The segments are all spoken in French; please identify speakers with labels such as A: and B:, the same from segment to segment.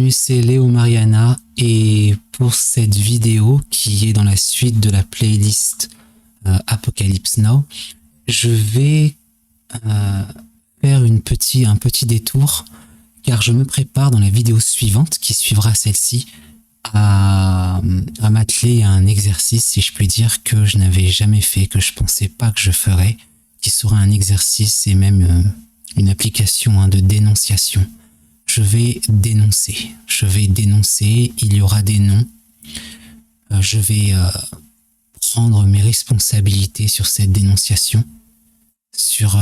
A: Salut, c'est Léo Mariana et pour cette vidéo qui est dans la suite de la playlist Apocalypse Now, je vais faire un petit détour car je me prépare dans la vidéo suivante qui suivra celle-ci à m'atteler à un exercice, si je puis dire, que je n'avais jamais fait, que je pensais pas que je ferais, qui sera un exercice et même une application de dénonciation. Je vais dénoncer, il y aura des noms, je vais prendre mes responsabilités sur cette dénonciation, sur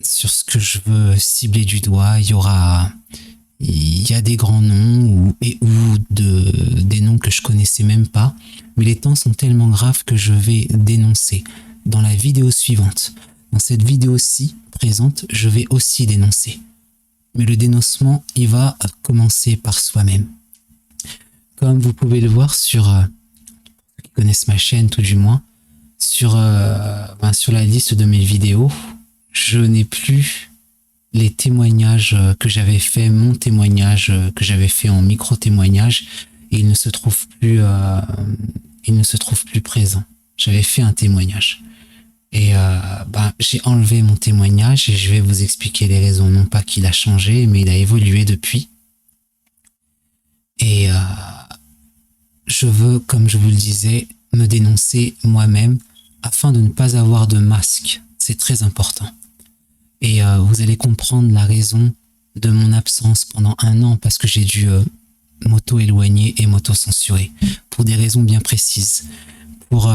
A: ce que je veux cibler du doigt. Il y a des grands noms ou des noms que je connaissais même pas, mais les temps sont tellement graves que je vais dénoncer. Dans la vidéo suivante, dans cette vidéo-ci présente, je vais aussi dénoncer. Mais le dénoncement, il va commencer par soi-même. Comme vous pouvez le voir sur ceux qui connaissent ma chaîne, tout du moins, sur la liste de mes vidéos, je n'ai plus les témoignages que j'avais fait, mon témoignage que j'avais fait en micro-témoignage, et il ne se trouve plus présent. J'avais fait un témoignage. Et j'ai enlevé mon témoignage et je vais vous expliquer les raisons. Non pas qu'il a changé, mais il a évolué depuis. Et je veux, comme je vous le disais, me dénoncer moi-même afin de ne pas avoir de masque. C'est très important. Et vous allez comprendre la raison de mon absence pendant 1 an parce que j'ai dû m'auto-éloigner et m'auto-censurer pour des raisons bien précises. Pour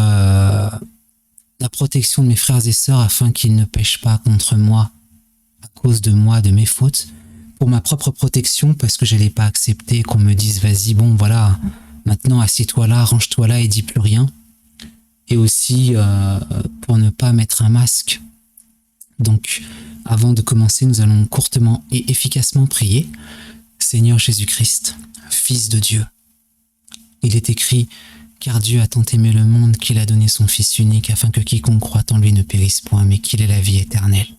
A: la protection de mes frères et sœurs afin qu'ils ne pêchent pas contre moi à cause de moi, de mes fautes. Pour ma propre protection parce que je n'allais pas accepter qu'on me dise vas-y, bon voilà, maintenant assieds-toi là, range-toi là et dis plus rien. Et aussi pour ne pas mettre un masque. Donc avant de commencer, nous allons courtement et efficacement prier. Seigneur Jésus-Christ, Fils de Dieu, il est écrit: car Dieu a tant aimé le monde qu'il a donné son Fils unique afin que quiconque croit en lui ne périsse point, mais qu'il ait la vie éternelle.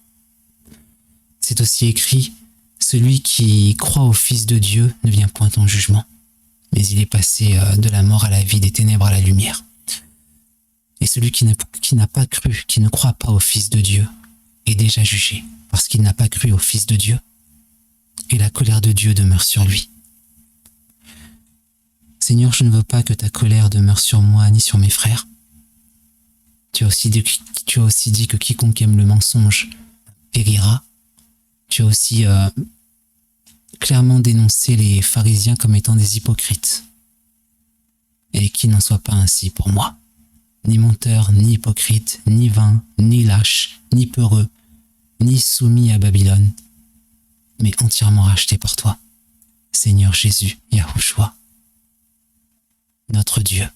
A: C'est aussi écrit: celui qui croit au Fils de Dieu ne vient point en jugement, mais il est passé de la mort à la vie, des ténèbres à la lumière. Et celui qui n'a pas cru, qui ne croit pas au Fils de Dieu, est déjà jugé, parce qu'il n'a pas cru au Fils de Dieu, et la colère de Dieu demeure sur lui. Seigneur, je ne veux pas que ta colère demeure sur moi ni sur mes frères. Tu as aussi dit que quiconque aime le mensonge périra. Tu as aussi clairement dénoncé les pharisiens comme étant des hypocrites. Et qu'il n'en soit pas ainsi pour moi. Ni menteur, ni hypocrite, ni vain, ni lâche, ni peureux, ni soumis à Babylone, mais entièrement racheté par toi. Seigneur Jésus, Yahushua, notre Dieu,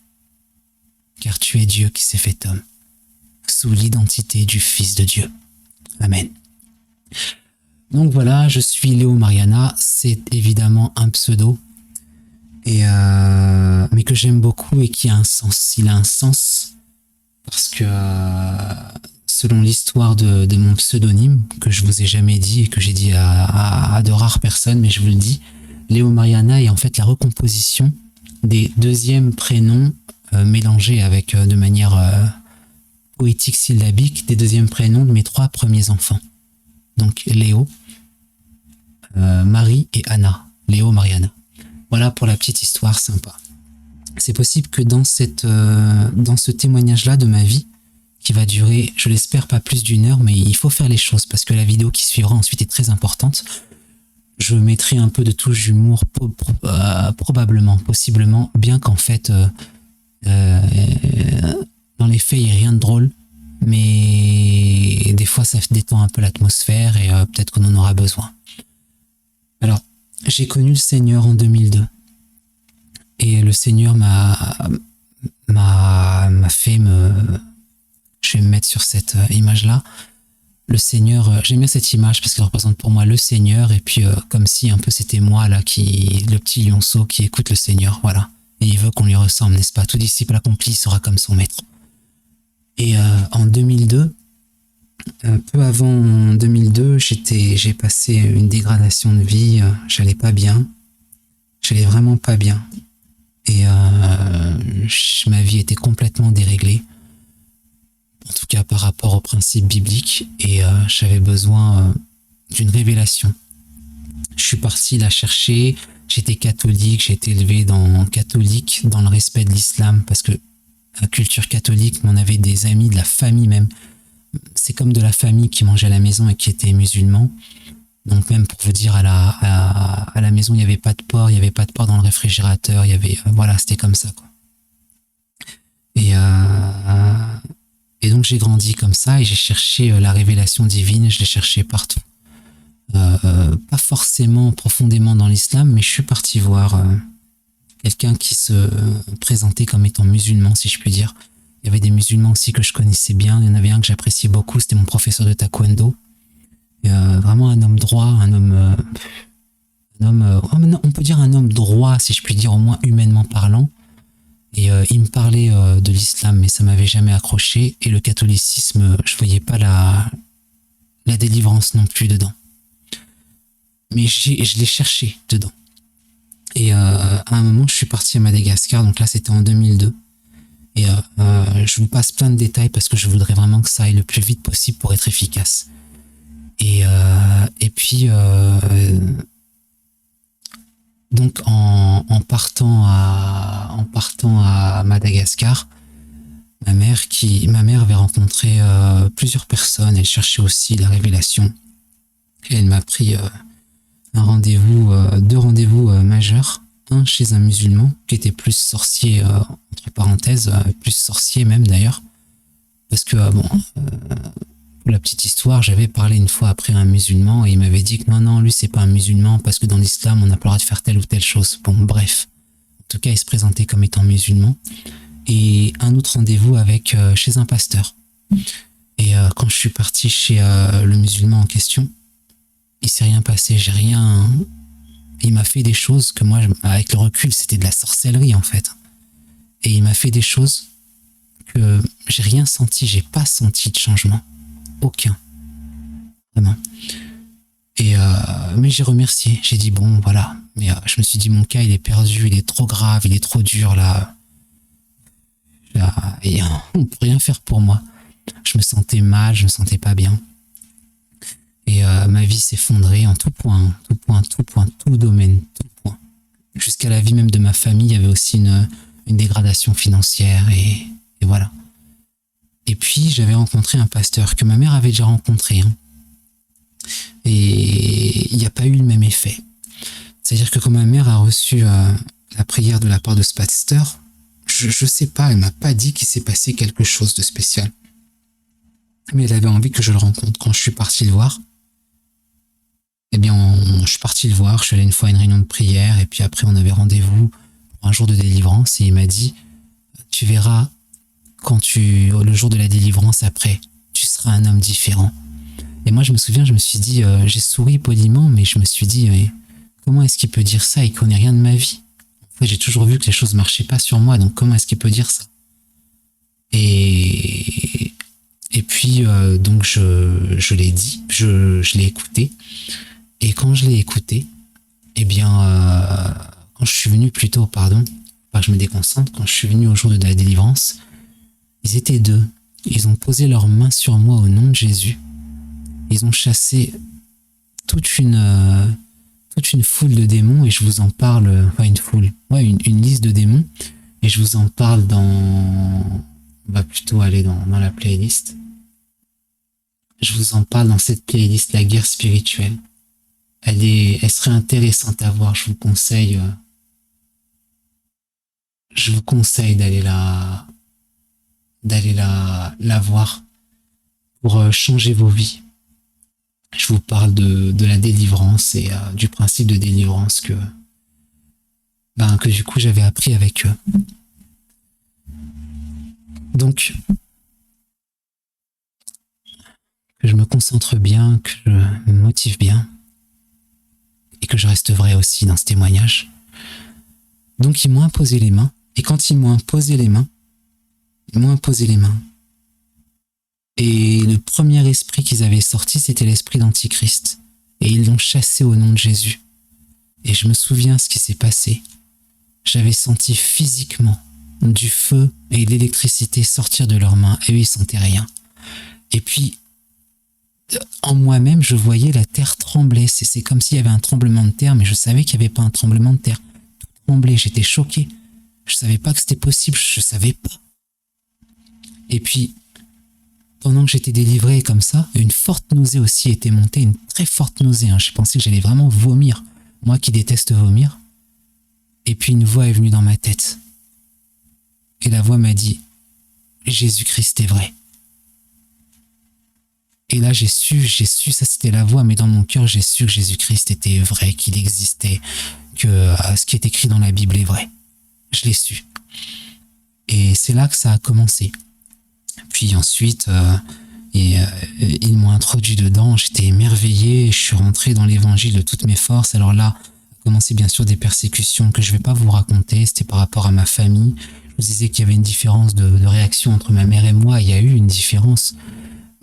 A: car tu es Dieu qui s'est fait homme, sous l'identité du Fils de Dieu. Amen. Donc voilà, je suis Léo Mariana, c'est évidemment un pseudo, mais que j'aime beaucoup et qui a un sens. Il a un sens parce que selon l'histoire de mon pseudonyme, que je vous ai jamais dit et que j'ai dit à de rares personnes, mais je vous le dis, Léo Mariana est en fait la recomposition des deuxièmes prénoms mélangés avec de manière poétique syllabique des deuxièmes prénoms de mes 3 premiers enfants. Donc Léo, Marie et Anna. Léo Mariana. Voilà pour la petite histoire sympa. C'est possible que dans ce témoignage-là de ma vie, qui va durer, je l'espère, pas plus d'1 heure, mais il faut faire les choses parce que la vidéo qui suivra ensuite est très importante. Je mettrai un peu de touche d'humour, probablement, possiblement, bien qu'en fait, dans les faits, il n'y ait rien de drôle, mais des fois, ça détend un peu l'atmosphère et peut-être qu'on en aura besoin. Alors, j'ai connu le Seigneur en 2002 et le Seigneur m'a fait je vais me mettre sur cette image-là. Le Seigneur, j'aime bien cette image parce qu'elle représente pour moi le Seigneur et puis comme si un peu c'était moi là le petit lionceau qui écoute le Seigneur, voilà. Et il veut qu'on lui ressemble, n'est-ce pas? Tout disciple accompli sera comme son maître. Et en 2002, peu avant 2002, j'ai passé une dégradation de vie, j'allais pas bien, J'allais vraiment pas bien. Et ma vie était complètement déréglée, en tout cas par rapport aux principes bibliques, et j'avais besoin d'une révélation. Je suis parti la chercher, j'étais catholique, j'ai été élevé catholique, dans le respect de l'islam, parce que la culture catholique, on avait des amis, de la famille même. C'est comme de la famille qui mangeait à la maison et qui étaient musulmans. Donc même pour vous dire, à la maison, il n'y avait pas de porc, il n'y avait pas de porc dans le réfrigérateur, il y avait, voilà, c'était comme ça, quoi. Et donc j'ai grandi comme ça et j'ai cherché la révélation divine, je l'ai cherché partout. Pas forcément profondément dans l'islam, mais je suis parti voir quelqu'un qui se présentait comme étant musulman, si je puis dire. Il y avait des musulmans aussi que je connaissais bien. Il y en avait un que j'appréciais beaucoup, c'était mon professeur de taekwondo. Vraiment un homme droit, on peut dire un homme droit, si je puis dire, au moins humainement parlant. Et il me parlait de l'islam, mais ça m'avait jamais accroché. Et le catholicisme, je voyais pas la délivrance non plus dedans. Mais je l'ai cherché dedans. Et à un moment, je suis parti à Madagascar, donc là c'était en 2002. Et je vous passe plein de détails parce que je voudrais vraiment que ça aille le plus vite possible pour être efficace. Et puis, donc en partant à Madagascar, ma mère avait rencontré plusieurs personnes, elle cherchait aussi la révélation. Et elle m'a pris deux rendez-vous majeurs. Un chez un musulman qui était plus sorcier, entre parenthèses, plus sorcier même d'ailleurs. Parce que, pour la petite histoire, j'avais parlé une fois après à un musulman et il m'avait dit que non, lui c'est pas un musulman parce que dans l'islam on n'a pas le droit de faire telle ou telle chose. Bon, bref. En tout cas, il se présentait comme étant musulman. Et un autre rendez-vous chez un pasteur. Et quand je suis parti chez le musulman en question, il s'est rien passé, j'ai rien... Il m'a fait des choses que moi, avec le recul, c'était de la sorcellerie en fait. Et il m'a fait des choses que j'ai rien senti, j'ai pas senti de changement. Aucun. Vraiment. Et mais j'ai remercié, j'ai dit bon voilà. Mais je me suis dit mon cas il est perdu, il est trop grave, il est trop dur là. Et on peut rien faire pour moi. Je me sentais mal, je me sentais pas bien. Et ma vie s'effondrait en tout point, tout domaine, tout point. Jusqu'à la vie même de ma famille, il y avait aussi une dégradation financière et voilà. Et puis j'avais rencontré un pasteur que ma mère avait déjà rencontré. Hein. Et il n'y a pas eu le même effet. C'est-à-dire que quand ma mère a reçu la prière de la part de ce pasteur, je sais pas, elle m'a pas dit qu'il s'est passé quelque chose de spécial. Mais elle avait envie que je le rencontre. Quand je suis parti le voir, eh bien, je suis parti le voir, je suis allé une fois à une réunion de prière, et puis après on avait rendez-vous pour un jour de délivrance, et il m'a dit, tu verras, le jour de la délivrance après, tu seras un homme différent. Et moi je me souviens, je me suis dit, j'ai souri poliment, mais je me suis dit, mais comment est-ce qu'il peut dire ça? Il connaît rien de ma vie. En fait, j'ai toujours vu que les choses marchaient pas sur moi, donc comment est-ce qu'il peut dire ça? Et puis, donc je l'ai dit, je l'ai écouté. Et quand je l'ai écouté, eh bien, quand je suis venu plutôt, pas que je me déconcentre, quand je suis venu au jour de la délivrance, ils étaient deux. Ils ont posé leurs mains sur moi au nom de Jésus. Ils ont chassé toute une foule de démons et je vous en parle, enfin une foule, ouais, une liste de démons et je vous en parle on va plutôt aller dans la playlist. Je vous en parle dans cette playlist, la guerre spirituelle. Elle serait intéressante à voir, je vous conseille d'aller la voir pour changer vos vies. Je vous parle de la délivrance et du principe de délivrance que du coup j'avais appris avec eux. Donc, que je me concentre bien, que je me motive bien et que je reste vrai aussi dans ce témoignage. Donc ils m'ont imposé les mains et quand ils m'ont imposé les mains, et le premier esprit qu'ils avaient sorti, c'était l'esprit d'Antichrist. Et ils l'ont chassé au nom de Jésus. Et je me souviens ce qui s'est passé. J'avais senti physiquement du feu et de l'électricité sortir de leurs mains, et eux ils sentaient rien. Et puis, en moi-même, je voyais la terre trembler. C'est comme s'il y avait un tremblement de terre, mais je savais qu'il n'y avait pas un tremblement de terre. Tout tremblait, j'étais choqué. Je savais pas que c'était possible, je savais pas. Et puis, pendant que j'étais délivré comme ça, une forte nausée aussi était montée, une très forte nausée. J'ai pensé que j'allais vraiment vomir. Moi qui déteste vomir. Et puis une voix est venue dans ma tête. Et la voix m'a dit « Jésus-Christ est vrai ». Et là j'ai su, ça c'était la voix, mais dans mon cœur j'ai su que Jésus-Christ était vrai, qu'il existait, que ce qui est écrit dans la Bible est vrai. Je l'ai su. Et c'est là que ça a commencé. Puis ensuite, ils m'ont introduit dedans, j'étais émerveillé, je suis rentré dans l'évangile de toutes mes forces. Alors là, a commencé bien sûr des persécutions que je vais pas vous raconter, c'était par rapport à ma famille. Je vous disais qu'il y avait une différence de réaction entre ma mère et moi, il y a eu une différence.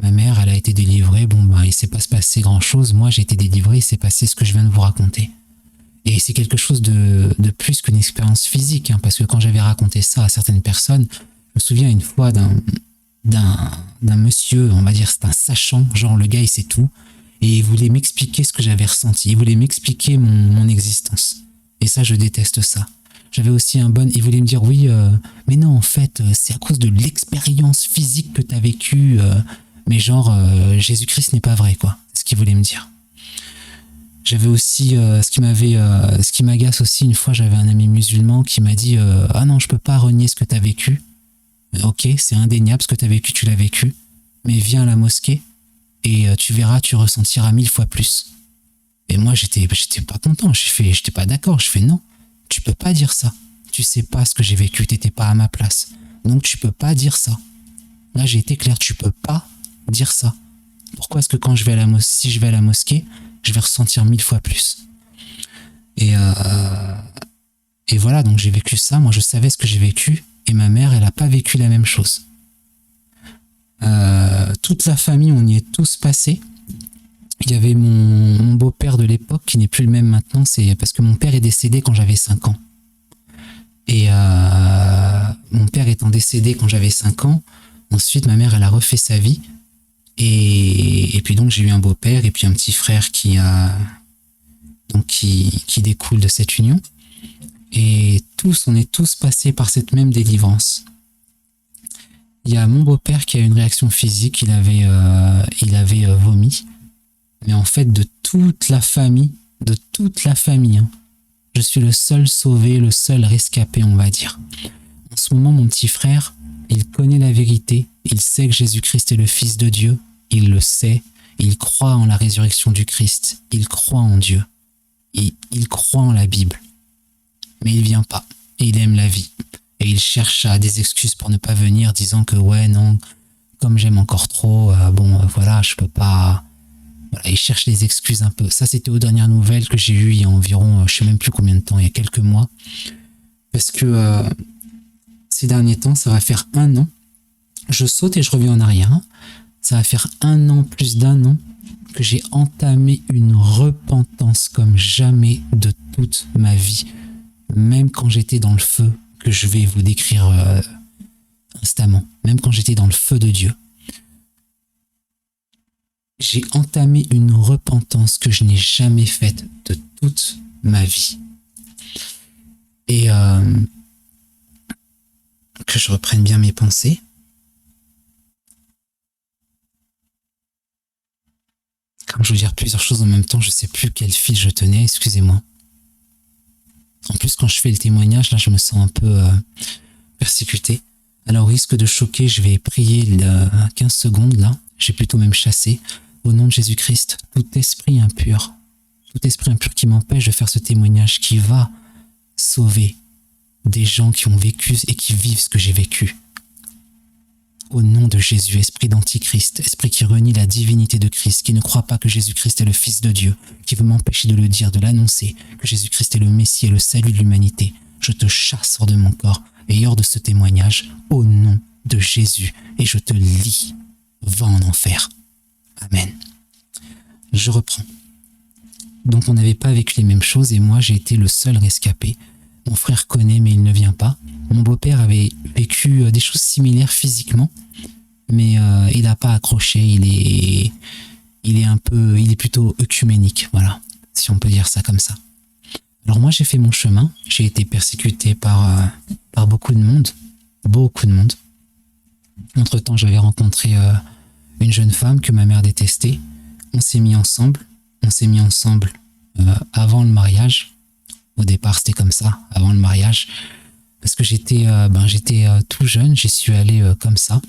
A: Ma mère, elle a été délivrée, il s'est pas passé grand chose, moi j'ai été délivré, il s'est passé ce que je viens de vous raconter. Et c'est quelque chose de plus qu'une expérience physique, parce que quand j'avais raconté ça à certaines personnes, je me souviens une fois d'un monsieur, on va dire c'est un sachant, genre le gars il sait tout, et il voulait m'expliquer ce que j'avais ressenti, il voulait m'expliquer mon existence. Et ça, je déteste ça. J'avais aussi il voulait me dire oui, mais non en fait, c'est à cause de l'expérience physique que t'as vécue, mais genre Jésus-Christ n'est pas vrai quoi, c'est ce qu'il voulait me dire. J'avais aussi, ce qui m'agace aussi, une fois j'avais un ami musulman qui m'a dit ah non je peux pas renier ce que t'as vécu. Ok, c'est indéniable ce que tu as vécu, tu l'as vécu, mais viens à la mosquée et tu verras, tu ressentiras 1000 fois plus. Et moi, j'étais pas content, j'étais pas d'accord, je fais non, tu peux pas dire ça. Tu sais pas ce que j'ai vécu, t'étais pas à ma place. Donc tu peux pas dire ça. Là, j'ai été clair, tu peux pas dire ça. Pourquoi est-ce que quand je vais si je vais à la mosquée, je vais ressentir 1000 fois plus? Et voilà, donc j'ai vécu ça, moi je savais ce que j'ai vécu. Et ma mère, elle n'a pas vécu la même chose. Toute la famille, on y est tous passés. Il y avait mon beau-père de l'époque, qui n'est plus le même maintenant, c'est parce que mon père est décédé quand j'avais 5 ans. Et mon père étant décédé quand j'avais 5 ans, ensuite ma mère, elle a refait sa vie. Et puis donc j'ai eu un beau-père et puis un petit frère qui découle de cette union. Et on est tous passés par cette même délivrance. Il y a mon beau-père qui a eu une réaction physique, il avait vomi. Mais en fait, de toute la famille, je suis le seul sauvé, le seul rescapé, on va dire. En ce moment, mon petit frère, il connaît la vérité, il sait que Jésus-Christ est le Fils de Dieu, il le sait, il croit en la résurrection du Christ, il croit en Dieu, et il croit en la Bible. Mais il vient pas, et il aime la vie. Et il cherche des excuses pour ne pas venir, disant que ouais, non, comme j'aime encore trop, voilà, je peux pas... Voilà, il cherche des excuses un peu. Ça, c'était aux dernières nouvelles que j'ai eues il y a environ, je sais même plus combien de temps, il y a quelques mois. Parce que ces derniers temps, ça va faire 1 an. Je saute et je reviens en arrière. Ça va faire 1 an, plus d'1 an, que j'ai entamé une repentance comme jamais de toute ma vie. Même quand j'étais dans le feu, que je vais vous décrire instamment, même quand j'étais dans le feu de Dieu, j'ai entamé une repentance que je n'ai jamais faite de toute ma vie. Et que je reprenne bien mes pensées. Comme je veux dire plusieurs choses en même temps, je ne sais plus quel fil je tenais, excusez-moi. En plus, quand je fais le témoignage, là, je me sens un peu persécuté. Alors, au risque de choquer, je vais prier 15 secondes, là. J'ai plutôt même chassé. Au nom de Jésus-Christ, tout esprit impur qui m'empêche de faire ce témoignage, qui va sauver des gens qui ont vécu et qui vivent ce que j'ai vécu. Au nom de Jésus, esprit d'antichrist, esprit qui renie la divinité de Christ, qui ne croit pas que Jésus-Christ est le Fils de Dieu, qui veut m'empêcher de le dire, de l'annoncer, que Jésus-Christ est le Messie et le salut de l'humanité, je te chasse hors de mon corps et hors de ce témoignage, au nom de Jésus, et je te lie. Va en enfer. Amen. Je reprends. donc on n'avait pas vécu les mêmes choses et moi j'ai été le seul rescapé. Mon frère connaît mais il ne vient pas. Mon beau-père avait vécu des choses similaires physiquement, mais il n'a pas accroché, il est plutôt œcuménique, voilà, si on peut dire ça comme ça. Alors moi j'ai fait mon chemin, j'ai été persécuté par beaucoup de monde, beaucoup de monde. Entre-temps j'avais rencontré une jeune femme que ma mère détestait, on s'est mis ensemble avant le mariage. Au départ c'était comme ça, avant le mariage, parce que j'étais tout jeune, j'y suis allé comme ça.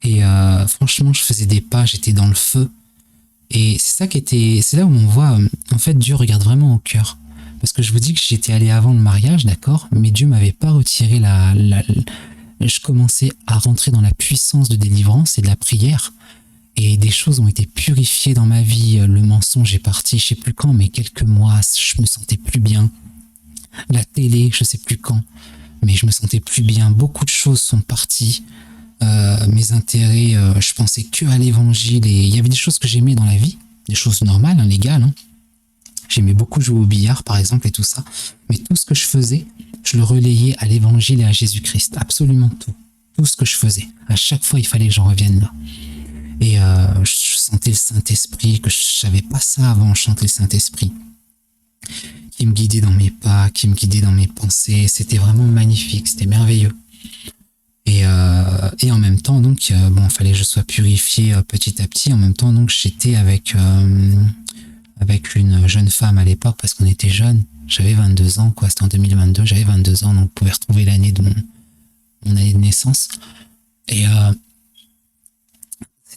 A: Et franchement, je faisais des pas, j'étais dans le feu. Et c'est là où on voit, en fait, Dieu regarde vraiment au cœur. Parce que je vous dis que j'étais allé avant le mariage, d'accord, mais Dieu m'avait pas retiré je commençais à rentrer dans la puissance de délivrance et de la prière. Et des choses ont été purifiées dans ma vie. Le mensonge est parti, je sais plus quand, mais quelques mois, je me sentais plus bien. La télé, je sais plus quand, mais je me sentais plus bien. Beaucoup de choses sont parties. Mes intérêts, je pensais que à l'évangile et il y avait des choses que j'aimais dans la vie, des choses normales, hein, légales. Hein. J'aimais beaucoup jouer au billard par exemple et tout ça, mais tout ce que je faisais, je le relayais à l'évangile et à Jésus-Christ, absolument tout ce que je faisais. À chaque fois, il fallait que j'en revienne là. Et je sentais le Saint-Esprit, que je savais pas ça avant, je sentais le Saint-Esprit qui me guidait dans mes pas, qui me guidait dans mes pensées. C'était vraiment magnifique, c'était merveilleux. Et en même temps, donc, il fallait que je sois purifié petit à petit. En même temps, donc, j'étais avec une jeune femme à l'époque parce qu'on était jeunes. J'avais 22 ans, quoi. C'était en 2022. J'avais 22 ans, donc vous pouvez retrouver l'année de mon année de naissance. Et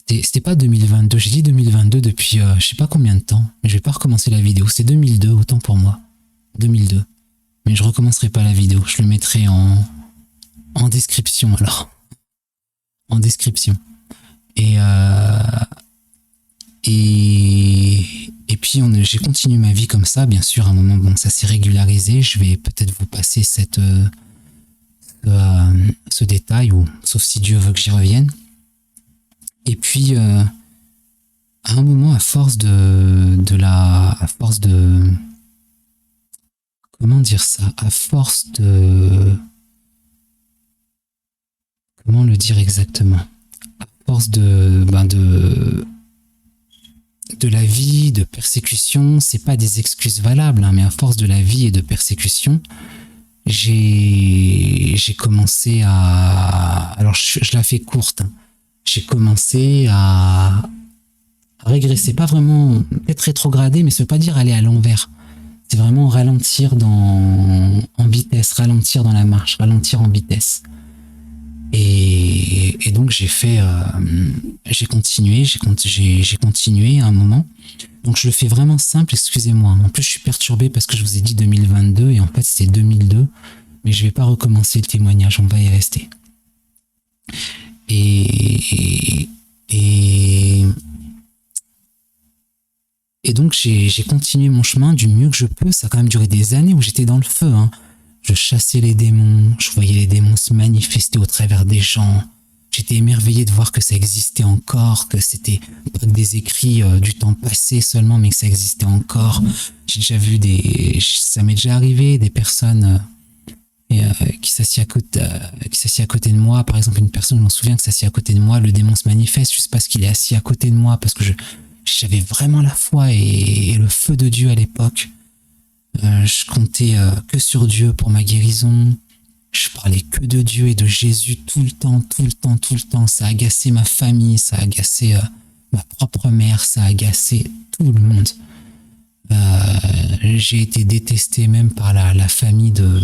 A: c'était pas 2022. J'ai dit 2022 depuis je sais pas combien de temps. Mais je vais pas recommencer la vidéo. C'est 2002, autant pour moi. 2002. Mais je recommencerai pas la vidéo. Je le mettrai en description alors. En description. Et puis j'ai continué ma vie comme ça, bien sûr. À un moment, bon, ça s'est régularisé. Je vais peut-être vous passer ce détail, ou sauf si Dieu veut que j'y revienne. Et puis à un moment, à force de comment dire ça, à force de comment le dire exactement, à force de la vie, de persécution, c'est pas des excuses valables, hein, mais à force de la vie et de persécution, j'ai commencé alors je la fais courte, hein. J'ai commencé à régresser, pas vraiment peut-être rétrograder, mais ça veut pas dire aller à l'envers. C'est vraiment ralentir en vitesse, ralentir dans la marche, ralentir en vitesse. Et donc j'ai continué à un moment. Donc je le fais vraiment simple, excusez-moi. En plus je suis perturbé parce que je vous ai dit 2022 et en fait c'était 2002. Mais je vais pas recommencer le témoignage, on va y rester. Et donc j'ai continué mon chemin du mieux que je peux. Ça a quand même duré des années où j'étais dans le feu, hein. Je chassais les démons, je voyais les démons se manifester au travers des gens. J'étais émerveillé de voir que ça existait encore, que c'était pas que des écrits du temps passé seulement, mais que ça existait encore. J'ai déjà vu ça m'est déjà arrivé, des personnes qui s'assied à côté de moi. Par exemple, une personne, je m'en souviens, que s'assied à côté de moi, le démon se manifeste juste parce qu'il est assis à côté de moi, parce que j'avais vraiment la foi et le feu de Dieu à l'époque. Je comptais que sur Dieu pour ma guérison. Je parlais que de Dieu et de Jésus tout le temps. Ça a agacé ma famille, ça a agacé ma propre mère, ça a agacé tout le monde. J'ai été détesté même par la famille de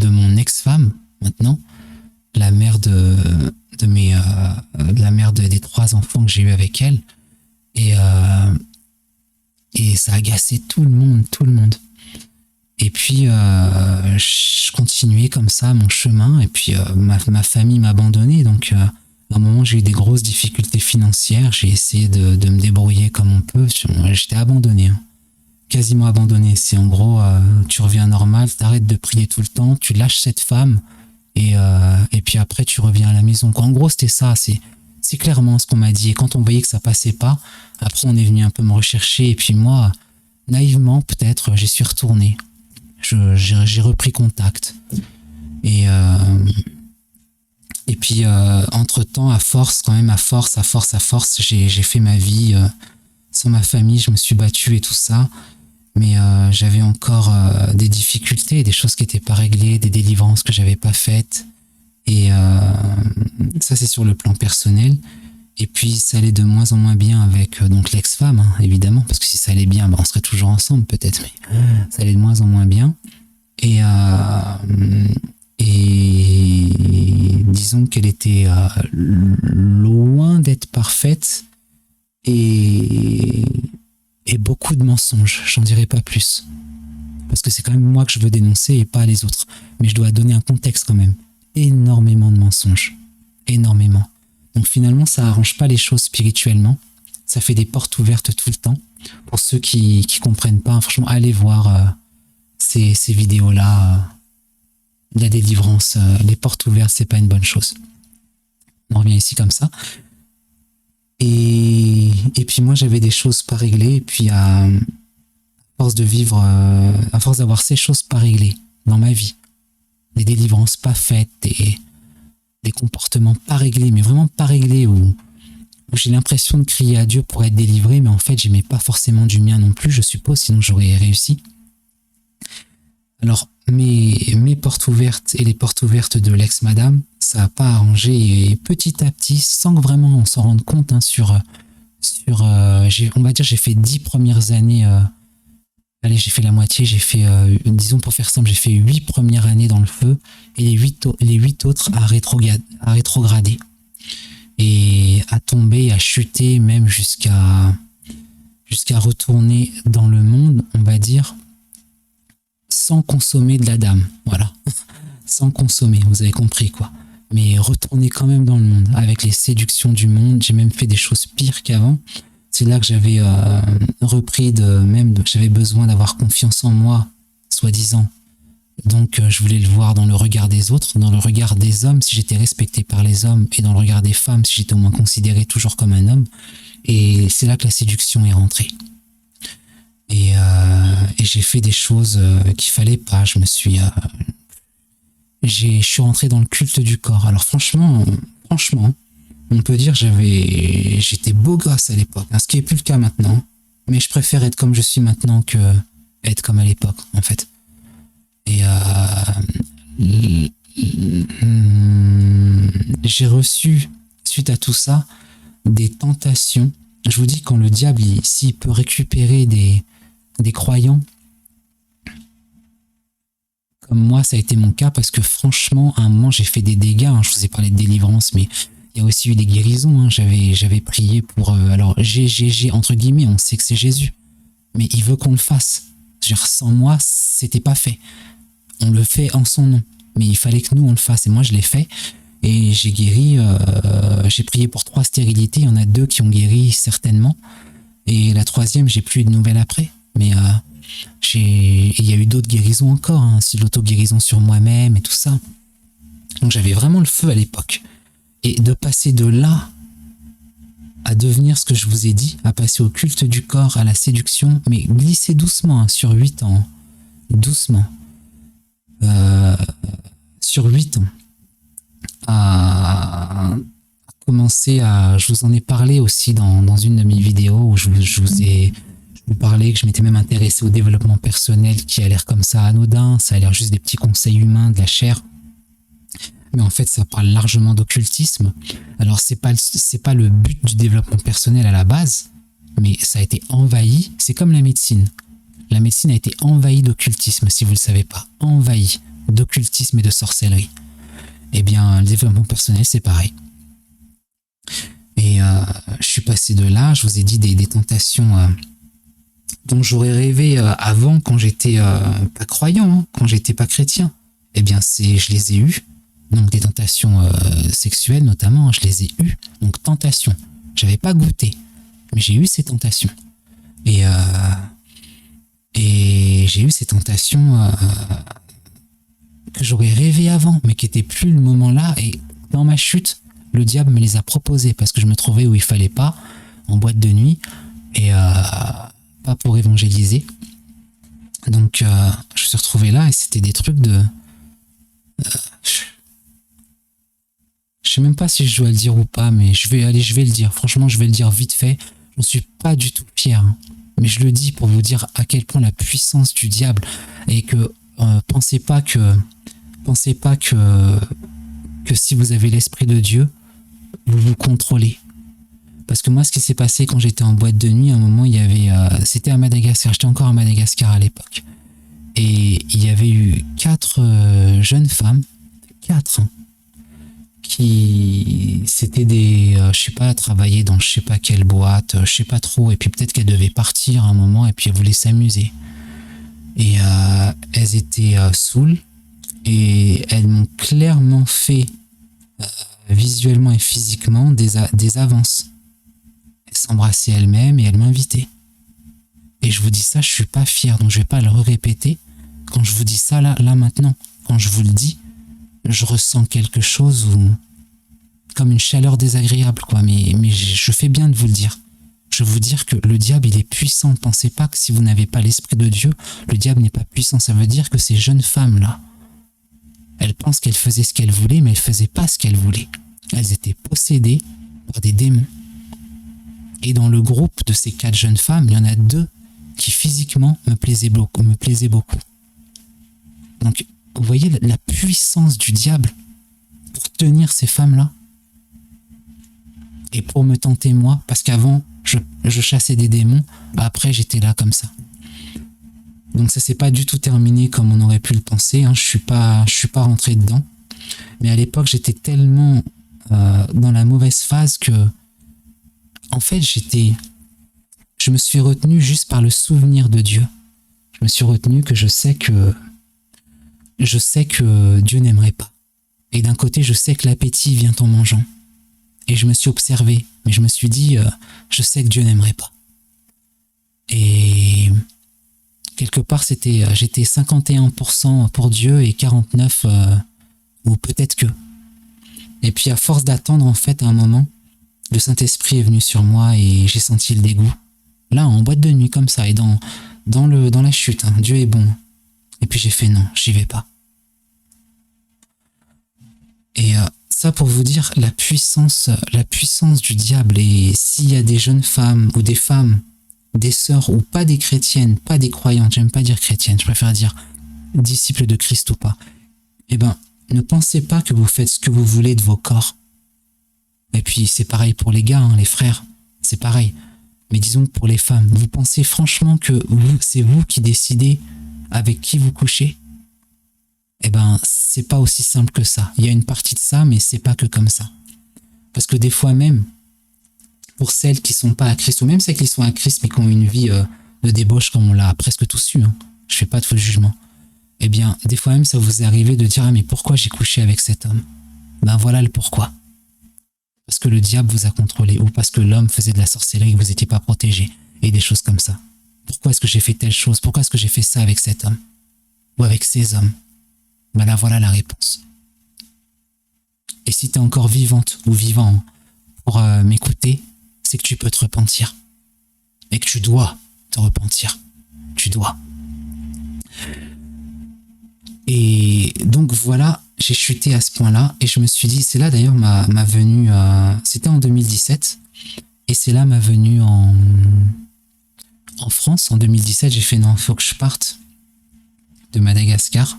A: mon ex-femme maintenant, la mère des 3 enfants que j'ai eu avec elle. Et ça a agacé tout le monde. Et puis, je continuais comme ça mon chemin. Et puis, ma famille m'a abandonné. Donc, à un moment, j'ai eu des grosses difficultés financières. J'ai essayé de me débrouiller comme on peut. J'étais abandonné, hein. Quasiment abandonné. C'est en gros, tu reviens normal, t'arrêtes de prier tout le temps, tu lâches cette femme. Et puis après, tu reviens à la maison. En gros, c'était ça. C'est C'est clairement ce qu'on m'a dit. Et quand on voyait que ça passait pas, après on est venu un peu me rechercher. Et puis moi, naïvement peut-être, j'y suis retourné. J'ai repris contact. Et puis entre-temps, à force, j'ai fait ma vie sans ma famille. Je me suis battu et tout ça. Mais j'avais encore des difficultés, des choses qui n'étaient pas réglées, des délivrances que j'avais pas faites. Et ça, c'est sur le plan personnel. Et puis, ça allait de moins en moins bien avec donc l'ex-femme, hein, évidemment, parce que si ça allait bien, on serait toujours ensemble peut-être, mais ça allait de moins en moins bien. Et disons qu'elle était loin d'être parfaite et beaucoup de mensonges, j'en dirai pas plus. Parce que c'est quand même moi que je veux dénoncer et pas les autres. Mais je dois donner un contexte quand même. Énormément de mensonges. Énormément. Donc finalement, ça arrange pas les choses spirituellement. Ça fait des portes ouvertes tout le temps. Pour ceux qui comprennent pas, franchement, allez voir ces vidéos-là. La délivrance, les portes ouvertes, c'est pas une bonne chose. On revient ici comme ça. Et puis moi, j'avais des choses pas réglées. Et puis à force de vivre, à force d'avoir ces choses pas réglées dans ma vie, des délivrances pas faites, des comportements pas réglés, mais vraiment pas réglés, où j'ai l'impression de crier à Dieu pour être délivré, mais en fait, j'aimais pas forcément du mien non plus, je suppose, sinon j'aurais réussi. Alors, mes portes ouvertes et les portes ouvertes de l'ex-madame, ça n'a pas arrangé, et petit à petit, sans que vraiment on s'en rende compte, hein, on va dire, j'ai fait 10 premières années, allez, j'ai fait la moitié, j'ai fait, disons pour faire simple, j'ai fait 8 premières années dans le feu, et les 8 autres à rétrograder, et à tomber, à chuter, même jusqu'à retourner dans le monde, on va dire, sans consommer de la dame, voilà, sans consommer, vous avez compris quoi, mais retourner quand même dans le monde, avec les séductions du monde. J'ai même fait des choses pires qu'avant. C'est là que j'avais repris j'avais besoin d'avoir confiance en moi, soi-disant. Donc je voulais le voir dans le regard des autres, dans le regard des hommes, si j'étais respecté par les hommes, et dans le regard des femmes, si j'étais au moins considéré toujours comme un homme. Et c'est là que la séduction est rentrée. Et j'ai fait des choses qu'il fallait pas. Je suis rentré dans le culte du corps. Alors franchement, on peut dire j'étais beau gosse à l'époque, hein, ce qui est plus le cas maintenant. Mais je préfère être comme je suis maintenant que être comme à l'époque, en fait. Et j'ai reçu, suite à tout ça, des tentations. Je vous dis, quand le diable, s'il peut récupérer des croyants, comme moi, ça a été mon cas, parce que franchement, à un moment, j'ai fait des dégâts. Hein. Je vous ai parlé de délivrance, mais il y a aussi eu des guérisons. Hein. J'avais prié pour... alors, entre guillemets, on sait que c'est Jésus, mais il veut qu'on le fasse. Genre, sans moi, c'était pas fait. On le fait en son nom, mais il fallait que nous, on le fasse. Et moi, je l'ai fait, et j'ai guéri. J'ai prié pour 3 stérilités. Il y en a 2 qui ont guéri, certainement. Et la 3e, j'ai plus eu de nouvelles après. Mais il y a eu d'autres guérisons encore, hein, l'auto-guérison sur moi-même et tout ça. Donc j'avais vraiment le feu à l'époque. Et de passer de là à devenir ce que je vous ai dit, à passer au culte du corps, à la séduction, mais glisser doucement, hein, sur 8 ans. Doucement. Sur 8 ans. À commencer à... Je vous en ai parlé aussi dans une de mes vidéos où je vous parlais que je m'étais même intéressé au développement personnel, qui a l'air comme ça anodin, ça a l'air juste des petits conseils humains, de la chair. Mais en fait, ça parle largement d'occultisme. Alors, c'est pas le but du développement personnel à la base, mais ça a été envahi. C'est comme la médecine. La médecine a été envahie d'occultisme, si vous le savez pas. Envahie d'occultisme et de sorcellerie. Eh bien, le développement personnel, c'est pareil. Et je suis passé de là, je vous ai dit des tentations dont j'aurais rêvé avant, quand j'étais pas croyant, hein, quand j'étais pas chrétien. Eh bien, je les ai eues. Donc des tentations sexuelles notamment, je les ai eues. Donc tentations. J'avais pas goûté, mais j'ai eu ces tentations. Et j'ai eu ces tentations que j'aurais rêvé avant, mais qui n'étaient plus le moment là. Et dans ma chute, Le diable me les a proposés parce que je me trouvais où il fallait pas, en boîte de nuit, et pas pour évangéliser. Donc je me suis retrouvé là et c'était des trucs de... je sais même pas si je dois le dire ou pas, mais je vais le dire. Franchement, je vais le dire vite fait. J'en suis pas du tout fier, hein. Mais je le dis pour vous dire à quel point la puissance du diable, et que pensez pas que si vous avez l'esprit de Dieu, vous vous contrôlez. Parce que moi, ce qui s'est passé quand j'étais en boîte de nuit, à un moment, il y avait, c'était à Madagascar, j'étais encore à Madagascar à l'époque. Et il y avait eu 4 jeunes femmes, 4, hein, qui, c'était des, je sais pas, travailler dans je sais pas quelle boîte, je sais pas trop, et puis peut-être qu'elles devaient partir à un moment, et puis elles voulaient s'amuser. Et elles étaient saoules, et elles m'ont clairement fait, visuellement et physiquement, des avances. Elles s'embrassaient elles-mêmes et elles m'invitaient. Et je vous dis ça, je suis pas fier, donc je vais pas le répéter. Quand je vous dis ça, là maintenant, quand je vous le dis, je ressens quelque chose comme une chaleur désagréable, quoi. Mais je fais bien de vous le dire. Je veux vous dire que le diable, il est puissant. Pensez pas que si vous n'avez pas l'esprit de Dieu, le diable n'est pas puissant. Ça veut dire que ces jeunes femmes-là, elles pensent qu'elles faisaient ce qu'elles voulaient, mais elles faisaient pas ce qu'elles voulaient. Elles étaient possédées par des démons. Et dans le groupe de ces 4 jeunes femmes, il y en a 2 qui physiquement me plaisaient beaucoup. Donc, vous voyez la puissance du diable pour tenir ces femmes-là et pour me tenter moi, parce qu'avant, je chassais des démons, après j'étais là comme ça. Donc ça s'est pas du tout terminé comme on aurait pu le penser, hein. Je suis pas rentré dedans. Mais à l'époque, j'étais tellement dans la mauvaise phase que, en fait, je me suis retenu juste par le souvenir de Dieu. Je me suis retenu que je sais que Dieu n'aimerait pas. Et d'un côté, je sais que l'appétit vient en mangeant. Et je me suis observé, mais je me suis dit, je sais que Dieu n'aimerait pas. Et quelque part, j'étais 51% pour Dieu et 49%, ou peut-être que. Et puis à force d'attendre, en fait, à un moment, le Saint-Esprit est venu sur moi et j'ai senti le dégoût. Là, en boîte de nuit comme ça, et dans la chute, hein. Dieu est bon. Et puis j'ai fait non, j'y vais pas. Et ça pour vous dire la puissance du diable. Et s'il y a des jeunes femmes ou des femmes, des sœurs ou pas des chrétiennes, pas des croyantes, j'aime pas dire chrétiennes, je préfère dire disciples de Christ ou pas, eh ben, ne pensez pas que vous faites ce que vous voulez de vos corps. Et puis c'est pareil pour les gars, hein, les frères, c'est pareil. Mais disons que pour les femmes, vous pensez franchement que c'est vous qui décidez avec qui vous couchez? Eh ben, c'est pas aussi simple que ça. Il y a une partie de ça, mais c'est pas que comme ça. Parce que des fois même, pour celles qui sont pas à Christ, ou même celles qui sont à Christ, mais qui ont une vie de débauche, comme on l'a presque tous eu, hein, je fais pas de faux jugement, eh bien, des fois même, ça vous est arrivé de dire « Ah, mais pourquoi j'ai couché avec cet homme ?» Ben voilà le pourquoi. Parce que le diable vous a contrôlé, ou parce que l'homme faisait de la sorcellerie et vous n'étiez pas protégé, et des choses comme ça. Pourquoi est-ce que j'ai fait telle chose? Pourquoi est-ce que j'ai fait ça avec cet homme? Ou avec ces hommes? Ben là, voilà la réponse. Et si tu es encore vivante ou vivant pour m'écouter, c'est que tu peux te repentir. Et que tu dois te repentir. Tu dois. Et donc voilà, j'ai chuté à ce point-là et je me suis dit, c'est là d'ailleurs ma venue, c'était en 2017, et c'est là ma venue en France. En 2017, j'ai fait non, faut que je parte de Madagascar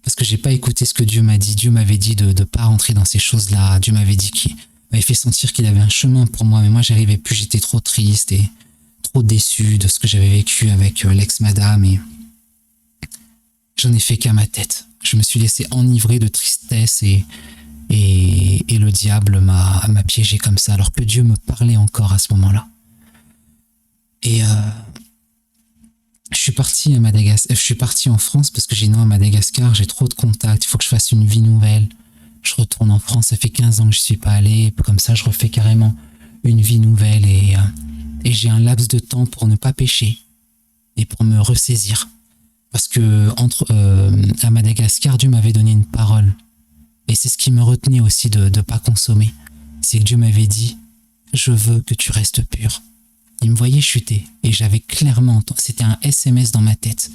A: parce que j'ai pas écouté ce que Dieu m'a dit. Dieu m'avait dit de pas rentrer dans ces choses-là. Dieu m'avait dit qu'il m'avait fait sentir qu'il avait un chemin pour moi, mais moi j'arrivais plus, j'étais trop triste et trop déçu de ce que j'avais vécu avec l'ex-madame et j'en ai fait qu'à ma tête. Je me suis laissé enivrer de tristesse et le diable m'a piégé comme ça, alors que Dieu me parlait encore à ce moment-là. Et je suis parti à Madagascar, je suis parti en France parce que j'ai dit non, à Madagascar, j'ai trop de contacts, il faut que je fasse une vie nouvelle. Je retourne en France, ça fait 15 ans que je suis pas allé, comme ça je refais carrément une vie nouvelle et j'ai un laps de temps pour ne pas pécher et pour me ressaisir. Parce que à Madagascar, Dieu m'avait donné une parole. Et c'est ce qui me retenait aussi de ne pas consommer. c'est que Dieu m'avait dit « Je veux que tu restes pur ». Il me voyait chuter et j'avais clairement entendu, c'était un SMS dans ma tête.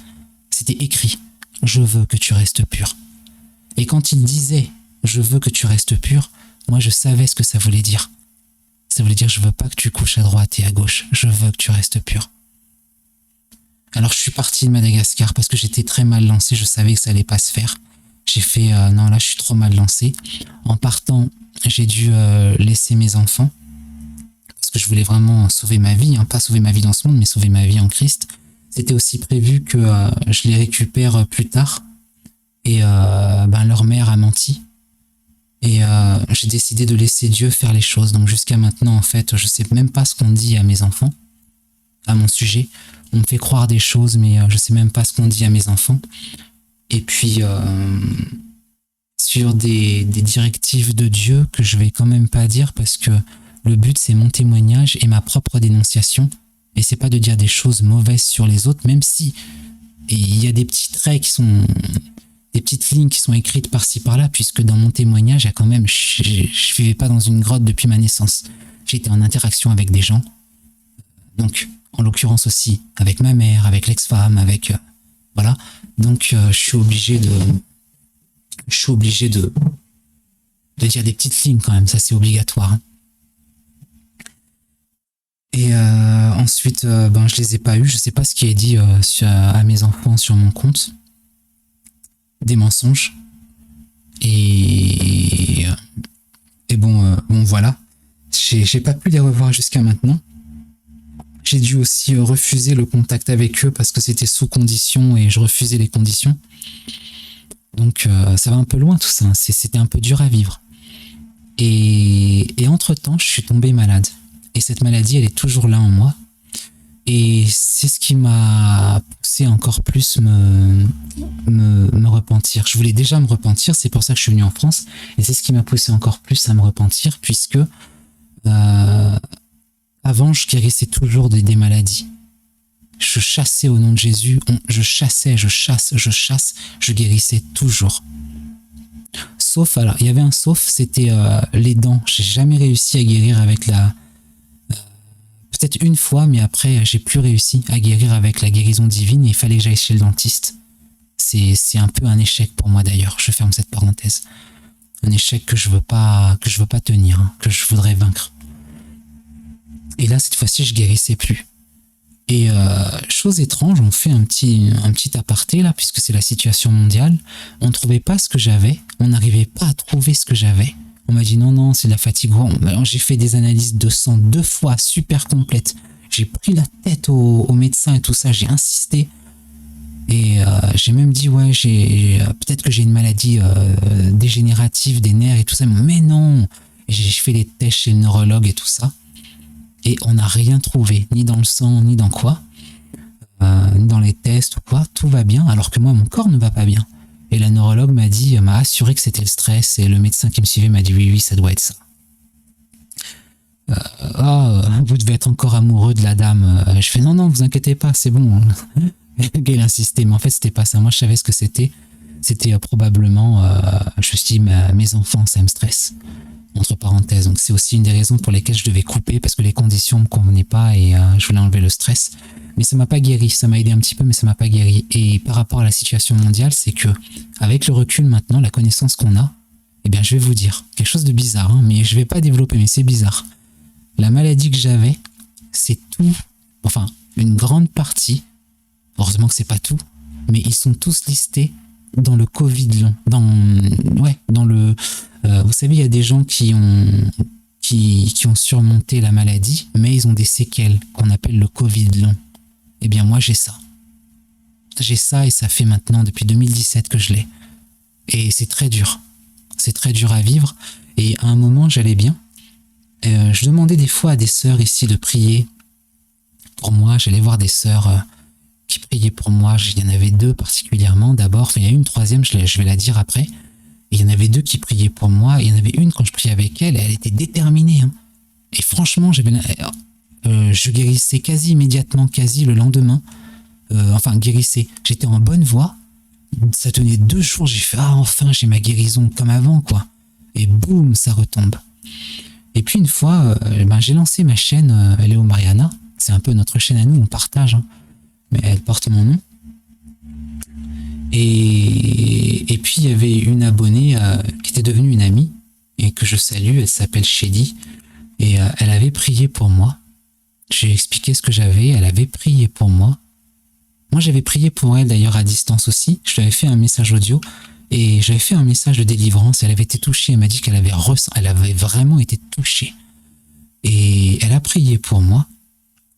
A: C'était écrit « Je veux que tu restes pur ». Et quand il disait « Je veux que tu restes pur », moi je savais ce que ça voulait dire. Ça voulait dire « Je veux pas que tu couches à droite et à gauche, je veux que tu restes pur ». Alors je suis parti de Madagascar parce que j'étais très mal lancé, je savais que ça allait pas se faire. J'ai fait non là je suis trop mal lancé. En partant, j'ai dû laisser mes enfants parce que je voulais vraiment sauver ma vie, hein, pas sauver ma vie dans ce monde, mais sauver ma vie en Christ. C'était aussi prévu que je les récupère plus tard et leur mère a menti. Et j'ai décidé de laisser Dieu faire les choses. Donc jusqu'à maintenant, en fait, je sais même pas ce qu'on dit à mes enfants, à mon sujet. On me fait croire des choses, mais je sais même pas ce qu'on dit à mes enfants. Et puis, sur des directives de Dieu que je vais quand même pas dire parce que le but, c'est mon témoignage et ma propre dénonciation. Et c'est pas de dire des choses mauvaises sur les autres, même si il y a des petits traits qui sont... des petites lignes qui sont écrites par-ci par-là, puisque dans mon témoignage, il y a quand même, je vivais pas dans une grotte depuis ma naissance. J'étais en interaction avec des gens. Donc, en l'occurrence aussi, avec ma mère, avec l'ex-femme, avec... voilà. Donc, je suis obligé de dire des petites lignes quand même, ça c'est obligatoire. Hein. Et ensuite, je les ai pas eus, je sais pas ce qui est dit à mes enfants sur mon compte. Des mensonges. Et bon, voilà. J'ai pas pu les revoir jusqu'à maintenant. J'ai dû aussi refuser le contact avec eux parce que c'était sous condition et je refusais les conditions. Donc ça va un peu loin tout ça, c'était un peu dur à vivre. Et entre-temps, je suis tombé malade. Et cette maladie, elle est toujours là en moi. Et c'est ce qui m'a poussé encore plus me repentir. Je voulais déjà me repentir, c'est pour ça que je suis venu en France. Et c'est ce qui m'a poussé encore plus à me repentir, puisque avant, je guérissais toujours des maladies. Je chassais au nom de Jésus, je chasse, je guérissais toujours. Sauf, alors, il y avait un sauf, c'était les dents. J'ai jamais réussi à guérir avec peut-être une fois, mais après, j'ai plus réussi à guérir avec la guérison divine et il fallait que j'aille chez le dentiste. C'est un peu un échec pour moi d'ailleurs, je ferme cette parenthèse. Un échec que je veux pas tenir, hein, que je voudrais vaincre. Et là, cette fois-ci, je guérissais plus. Et chose étrange, on fait un petit aparté là, puisque c'est la situation mondiale. On ne trouvait pas ce que j'avais, on n'arrivait pas à trouver ce que j'avais. On m'a dit non, c'est de la fatigue. J'ai fait des analyses de sang 2 fois, super complètes. J'ai pris la tête au médecin et tout ça, j'ai insisté. Et j'ai même dit, ouais, peut-être que j'ai une maladie dégénérative des nerfs et tout ça. Mais non, j'ai fait les tests chez le neurologue et tout ça. Et on n'a rien trouvé, ni dans le sang, ni dans quoi. Ni dans les tests ou quoi, tout va bien, alors que moi, mon corps ne va pas bien. Et la neurologue m'a assuré que c'était le stress, et le médecin qui me suivait m'a dit oui, ça doit être ça. Vous devez être encore amoureux de la dame. Je fais non, vous inquiétez pas, c'est bon. Il insistait, mais en fait, c'était pas ça. Moi, je savais ce que c'était. C'était probablement, je me suis dit, mes enfants, ça me stresse. Entre parenthèses. Donc, c'est aussi une des raisons pour lesquelles je devais couper, parce que les conditions me convenaient pas et je voulais enlever le stress. Mais ça m'a pas guéri, ça m'a aidé un petit peu, mais ça m'a pas guéri. Et par rapport à la situation mondiale, c'est que, avec le recul maintenant, la connaissance qu'on a, eh bien, je vais vous dire quelque chose de bizarre, hein, mais je vais pas développer, mais c'est bizarre. La maladie que j'avais, c'est tout, enfin, une grande partie, heureusement que c'est pas tout, mais ils sont tous listés dans le Covid long, dans le, vous savez, il y a des gens qui ont surmonté la maladie, mais ils ont des séquelles qu'on appelle le Covid long. Eh bien, moi, j'ai ça. J'ai ça et ça fait maintenant depuis 2017 que je l'ai. Et c'est très dur. C'est très dur à vivre. Et à un moment, j'allais bien. Je demandais des fois à des sœurs ici de prier pour moi. J'allais voir des sœurs qui priaient pour moi. Il y en avait 2 particulièrement d'abord. Enfin, il y a une troisième, je vais la dire après. Et il y en avait 2 qui priaient pour moi. Et il y en avait une, quand je priais avec elle, elle était déterminée. Hein. Et franchement, je guérissais quasi immédiatement, quasi le lendemain. Guérissais. J'étais en bonne voie. Ça tenait 2 jours. J'ai fait, enfin, j'ai ma guérison comme avant, quoi. Et boum, ça retombe. Et puis une fois, j'ai lancé ma chaîne Léo Mariana. C'est un peu notre chaîne à nous, on partage, hein, mais elle porte mon nom. Et puis il y avait une abonnée qui était devenue une amie et que je salue, elle s'appelle Shady. Et elle avait prié pour moi. J'ai expliqué ce que j'avais, elle avait prié pour moi. Moi j'avais prié pour elle d'ailleurs à distance aussi. Je lui avais fait un message audio et j'avais fait un message de délivrance. Elle avait été touchée, elle m'a dit qu'elle avait elle avait vraiment été touchée. Et elle a prié pour moi.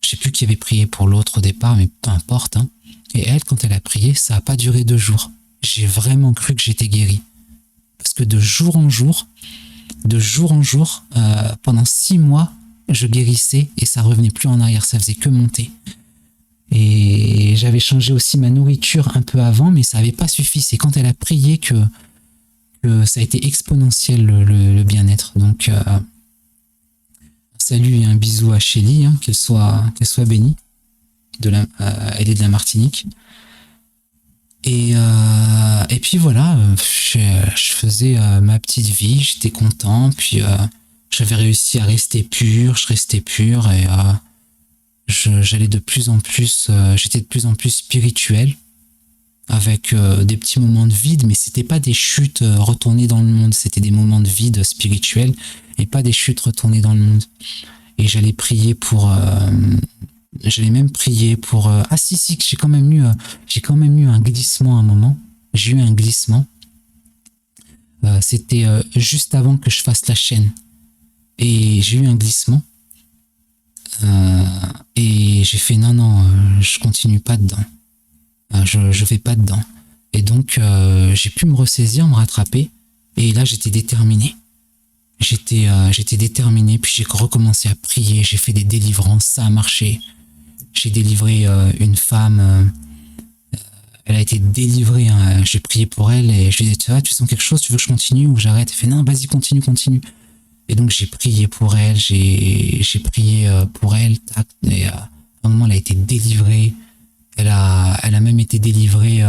A: Je sais plus qui avait prié pour l'autre au départ, mais peu importe, hein. Et elle, quand elle a prié, ça n'a pas duré 2 jours. J'ai vraiment cru que j'étais guéri. Parce que de jour en jour, pendant 6 mois, je guérissais et ça revenait plus en arrière, ça faisait que monter. Et j'avais changé aussi ma nourriture un peu avant, mais ça n'avait pas suffi. C'est quand elle a prié que ça a été exponentiel le bien-être. Donc, salut et un bisou à Shelly, hein, qu'elle soit bénie. Elle est de la Martinique. Et puis voilà, je faisais ma petite vie, j'étais content, puis j'avais réussi à rester pur, je restais pur et j'allais de plus en plus, j'étais de plus en plus spirituel, avec des petits moments de vide, mais c'était pas des chutes retournées dans le monde, c'était des moments de vide spirituel et pas des chutes retournées dans le monde. Et j'allais prier pour j'allais même prier pour ah si j'ai quand même eu un glissement à un moment. J'ai eu un glissement. C'était juste avant que je fasse la chaîne. Et j'ai eu un glissement. Et j'ai fait non, je continue pas dedans. Je vais pas dedans. Et donc j'ai pu me ressaisir, me rattraper. Et là j'étais déterminé. J'étais déterminé, puis j'ai recommencé à prier, j'ai fait des délivrances, ça a marché. J'ai délivré une femme, elle a été délivrée, hein, j'ai prié pour elle et je lui ai dit, tu sens quelque chose, tu veux que je continue ou j'arrête? Elle fait non, vas-y, continue. Et donc j'ai prié pour elle, j'ai prié pour elle, tac, et à un moment elle a été délivrée, elle a même été délivrée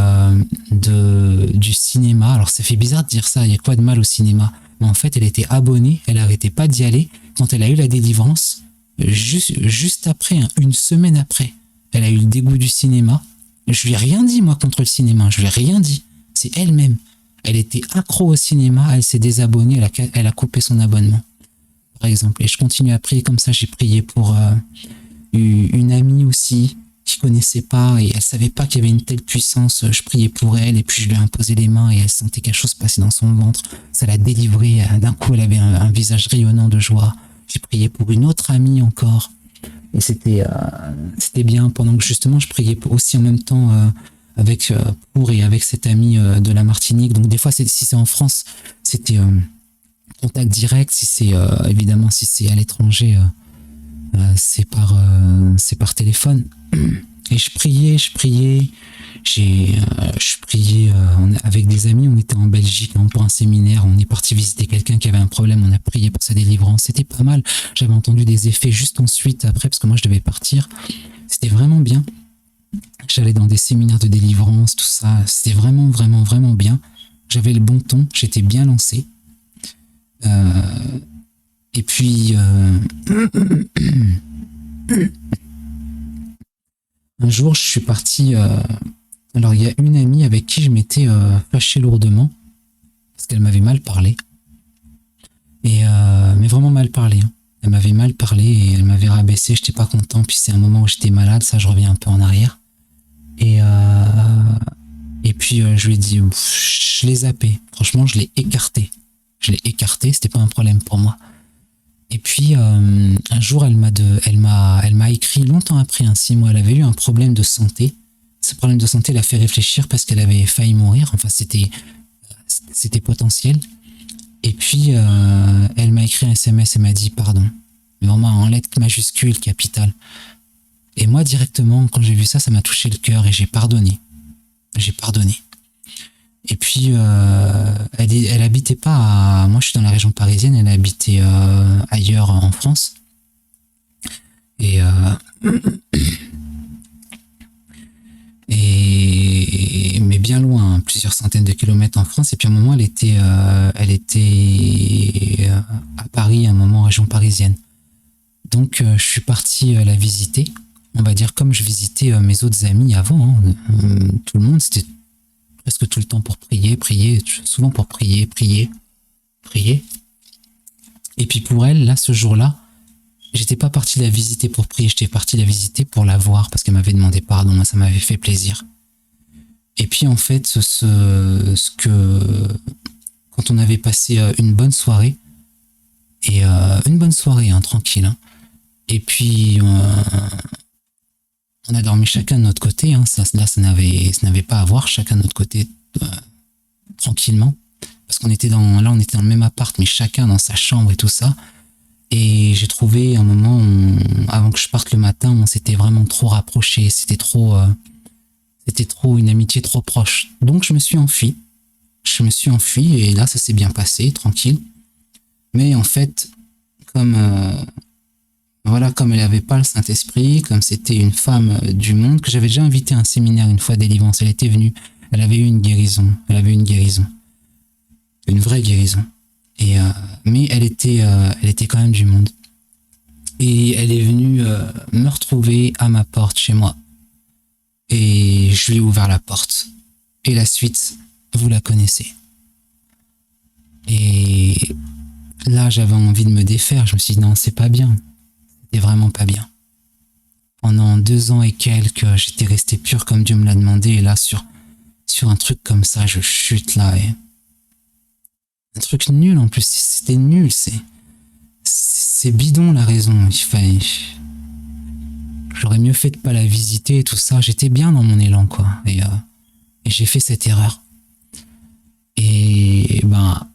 A: du cinéma. Alors ça fait bizarre de dire ça, il y a quoi de mal au cinéma? Mais en fait elle était abonnée, elle arrêtait pas d'y aller. Quand elle a eu la délivrance, juste après, hein, une semaine après, elle a eu le dégoût du cinéma. Je lui ai rien dit, moi, contre le cinéma. Je lui ai rien dit. C'est elle-même. Elle était accro au cinéma, elle s'est désabonnée, elle a coupé son abonnement, par exemple. Et je continue à prier comme ça. J'ai prié pour une amie aussi qui connaissait pas et elle savait pas qu'il y avait une telle puissance. Je priais pour elle et puis je lui ai imposé les mains et elle sentait quelque chose passer dans son ventre. Ça l'a délivrée. D'un coup, elle avait un visage rayonnant de joie. J'ai prié pour une autre amie encore. Et c'était bien pendant que justement je priais aussi en même temps avec cette amie de la Martinique. Donc des fois, si c'est en France, c'était contact direct. Si c'est évidemment si c'est à l'étranger, c'est par téléphone. Et je priais. Je priais avec des amis. On était en Belgique pour un séminaire. On est parti visiter quelqu'un qui avait un problème. On a prié pour sa délivrance. C'était pas mal. J'avais entendu des effets juste ensuite, après, parce que moi je devais partir. C'était vraiment bien. J'allais dans des séminaires de délivrance, tout ça. C'était vraiment, vraiment, vraiment bien. J'avais le bon ton. J'étais bien lancé. Et puis... un jour, je suis parti... alors, il y a une amie avec qui je m'étais fâché lourdement, parce qu'elle m'avait mal parlé. Mais vraiment mal parlé. Hein. Elle m'avait mal parlé et elle m'avait rabaissé, j'étais pas content. Puis c'est un moment où j'étais malade, ça, je reviens un peu en arrière. Et puis, je lui ai dit... je l'ai zappé. Franchement, je l'ai écarté. C'était pas un problème pour moi. Et puis un jour, elle m'a écrit longtemps après, 6 mois, elle avait eu un problème de santé. Ce problème de santé l'a fait réfléchir parce qu'elle avait failli mourir. Enfin, c'était potentiel. Et puis elle m'a écrit un SMS, elle m'a dit pardon, mais vraiment en lettres majuscules, capitales. Et moi directement, quand j'ai vu ça, ça m'a touché le cœur et j'ai pardonné. Et puis, elle habitait pas moi je suis dans la région parisienne, elle habitait ailleurs en France. Et mais bien loin, hein, plusieurs centaines de kilomètres en France. Et puis à un moment, elle était à Paris, à un moment en région parisienne. Donc je suis parti la visiter. On va dire comme je visitais mes autres amis avant. Hein. Tout le monde, c'était presque tout le temps pour prier, souvent pour prier. Et puis pour elle, là, ce jour-là, j'étais pas parti la visiter pour prier, j'étais parti la visiter pour la voir parce qu'elle m'avait demandé pardon, moi ça m'avait fait plaisir. Et puis en fait, quand on avait passé une bonne soirée, et une bonne soirée, hein, tranquille, hein, et puis on a dormi chacun de notre côté, hein, ça n'avait pas à voir, chacun de notre côté tranquillement, parce qu'on était on était dans le même appart, mais chacun dans sa chambre et tout ça. Et j'ai trouvé un moment, avant que je parte le matin, on s'était vraiment trop rapprochés, c'était trop une amitié trop proche. Donc je me suis enfui. Et là ça s'est bien passé, tranquille. Mais en fait, comme elle n'avait pas le Saint-Esprit, comme c'était une femme du monde, que j'avais déjà invité à un séminaire une fois délivrance, elle était venue, elle avait eu une guérison, une vraie guérison. Mais elle était quand même du monde. Et elle est venue me retrouver à ma porte chez moi. Et je lui ai ouvert la porte. Et la suite, vous la connaissez. Et là, j'avais envie de me défaire. Je me suis dit non, c'est pas bien. C'était vraiment pas bien. Pendant 2 ans et quelques, j'étais resté pur comme Dieu me l'a demandé. Et là, sur un truc comme ça, je chute là. Et un truc nul en plus, c'était nul, c'est bidon la raison, j'aurais mieux fait de pas la visiter et tout ça, j'étais bien dans mon élan quoi, et j'ai fait cette erreur. Et ben,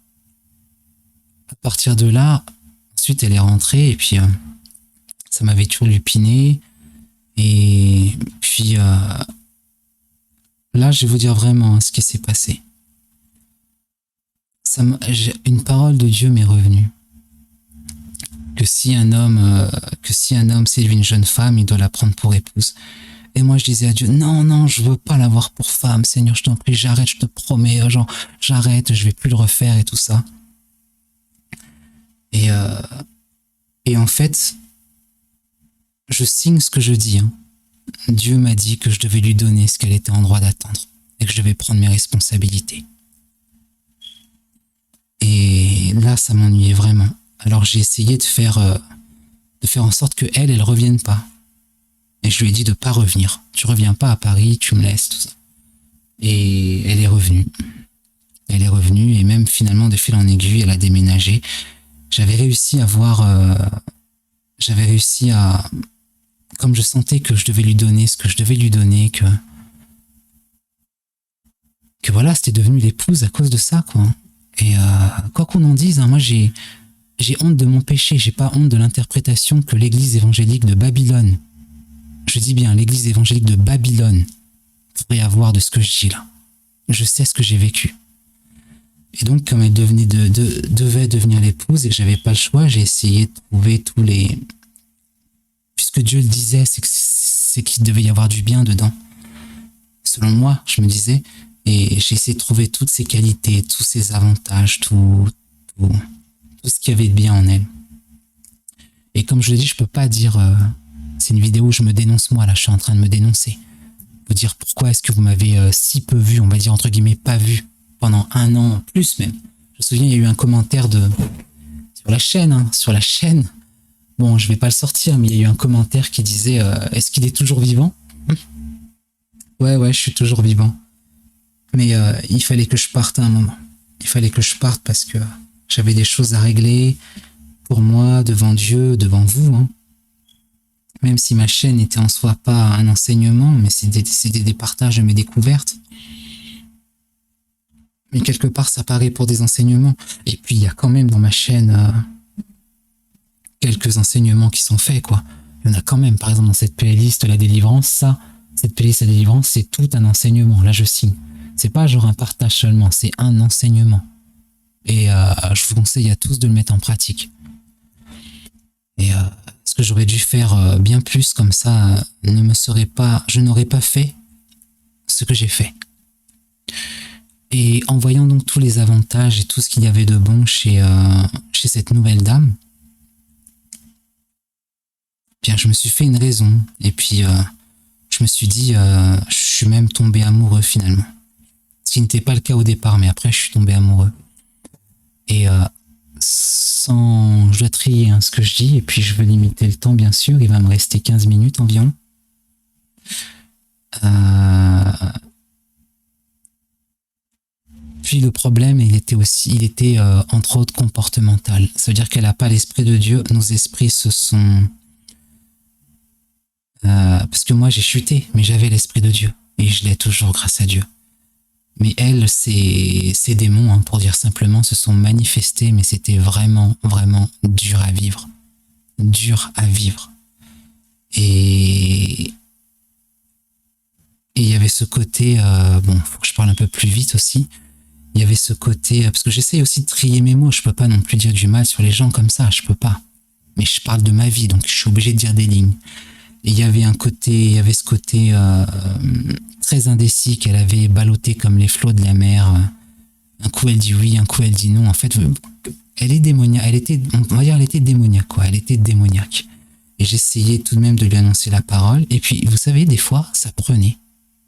A: à partir de là, ensuite elle est rentrée et puis ça m'avait turlupiné, et puis là je vais vous dire vraiment ce qui s'est passé. Une parole de Dieu m'est revenue. Que si un homme séduit une jeune femme, il doit la prendre pour épouse. Et moi, je disais à Dieu, non, je veux pas l'avoir pour femme, Seigneur, je t'en prie, j'arrête, je te promets, genre, j'arrête, je vais plus le refaire et tout ça. Et en fait, je signe ce que je dis, hein. Dieu m'a dit que je devais lui donner ce qu'elle était en droit d'attendre et que je devais prendre mes responsabilités. Et là, ça m'ennuyait vraiment. Alors j'ai essayé de faire en sorte que elle revienne pas. Et je lui ai dit de pas revenir. Tu reviens pas à Paris, tu me laisses, tout ça. Et elle est revenue. Et même finalement, de fil en aiguille, elle a déménagé. J'avais réussi à, comme je sentais que je devais lui donner ce que je devais lui donner, que voilà, c'était devenu l'épouse à cause de ça, quoi. Et quoi qu'on en dise, hein, moi j'ai honte de mon péché, j'ai pas honte de l'interprétation que l'église évangélique de Babylone, je dis bien l'église évangélique de Babylone, pourrait avoir de ce que je dis là. Je sais ce que j'ai vécu. Et donc comme elle devait devenir l'épouse et que j'avais pas le choix, j'ai essayé de trouver puisque Dieu le disait, c'est qu'il devait y avoir du bien dedans. Selon moi, je me disais, et j'ai essayé de trouver toutes ses qualités, tous ses avantages, tout ce qu'il y avait de bien en elle. Et comme je l'ai dit, je peux pas dire... c'est une vidéo où je me dénonce moi, là, je suis en train de me dénoncer. Vous dire pourquoi est-ce que vous m'avez si peu vu, on va dire entre guillemets pas vu, pendant 1 an, plus même. Je me souviens, il y a eu un commentaire sur la chaîne. Bon, je vais pas le sortir, mais il y a eu un commentaire qui disait est-ce qu'il est toujours vivant? Ouais, je suis toujours vivant. Mais il fallait que je parte à un moment. Il fallait que je parte parce que j'avais des choses à régler pour moi, devant Dieu, devant vous. Hein. Même si ma chaîne n'était en soi pas un enseignement, mais c'était des partages de mes découvertes. Mais quelque part, ça paraît pour des enseignements. Et puis, il y a quand même dans ma chaîne quelques enseignements qui sont faits, quoi. Il y en a quand même, par exemple, dans cette playlist La Délivrance, cette playlist La Délivrance, c'est tout un enseignement. Là, je signe. C'est pas genre un partage seulement, c'est un enseignement. Et je vous conseille à tous de le mettre en pratique. Et ce que j'aurais dû faire bien plus comme ça, je n'aurais pas fait ce que j'ai fait. Et en voyant donc tous les avantages et tout ce qu'il y avait de bon chez cette nouvelle dame, bien je me suis fait une raison. Et puis je me suis dit, je suis même tombé amoureux finalement. Ce qui n'était pas le cas au départ, mais après je suis tombé amoureux. Et je dois trier ce que je dis, et puis je veux limiter le temps bien sûr, il va me rester 15 minutes environ. Puis le problème, il était entre autres comportemental. Ça veut dire qu'elle n'a pas l'esprit de Dieu. Nos esprits se sont... parce que moi j'ai chuté, mais j'avais l'esprit de Dieu. Et je l'ai toujours grâce à Dieu. Mais elle, ces démons, pour dire simplement, se sont manifestés, mais c'était vraiment, vraiment dur à vivre. Dur à vivre. Et il y avait ce côté, faut que je parle un peu plus vite aussi. Il y avait ce côté, parce que j'essaye aussi de trier mes mots, je peux pas non plus dire du mal sur les gens comme ça, je peux pas. Mais je parle de ma vie, donc je suis obligé de dire des lignes. Et il y avait ce côté très indécis qu'elle avait ballotté comme les flots de la mer. Un coup elle dit oui, un coup elle dit non. En fait, elle est démoniaque. On va dire, elle était démoniaque, quoi. Elle était démoniaque. Et j'essayais tout de même de lui annoncer la parole. Et puis, vous savez, des fois, ça prenait.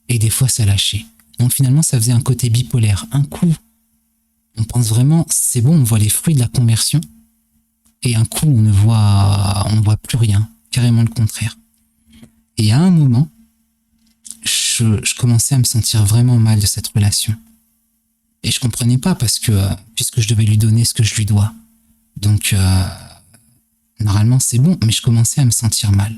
A: Et des fois, ça lâchait. Donc finalement, ça faisait un côté bipolaire. Un coup, on pense vraiment, c'est bon, on voit les fruits de la conversion. Et un coup, on ne voit plus rien. Carrément le contraire. Et à un moment, je commençais à me sentir vraiment mal de cette relation. Et je comprenais pas parce que, puisque je devais lui donner ce que je lui dois. Donc, normalement, c'est bon, mais je commençais à me sentir mal.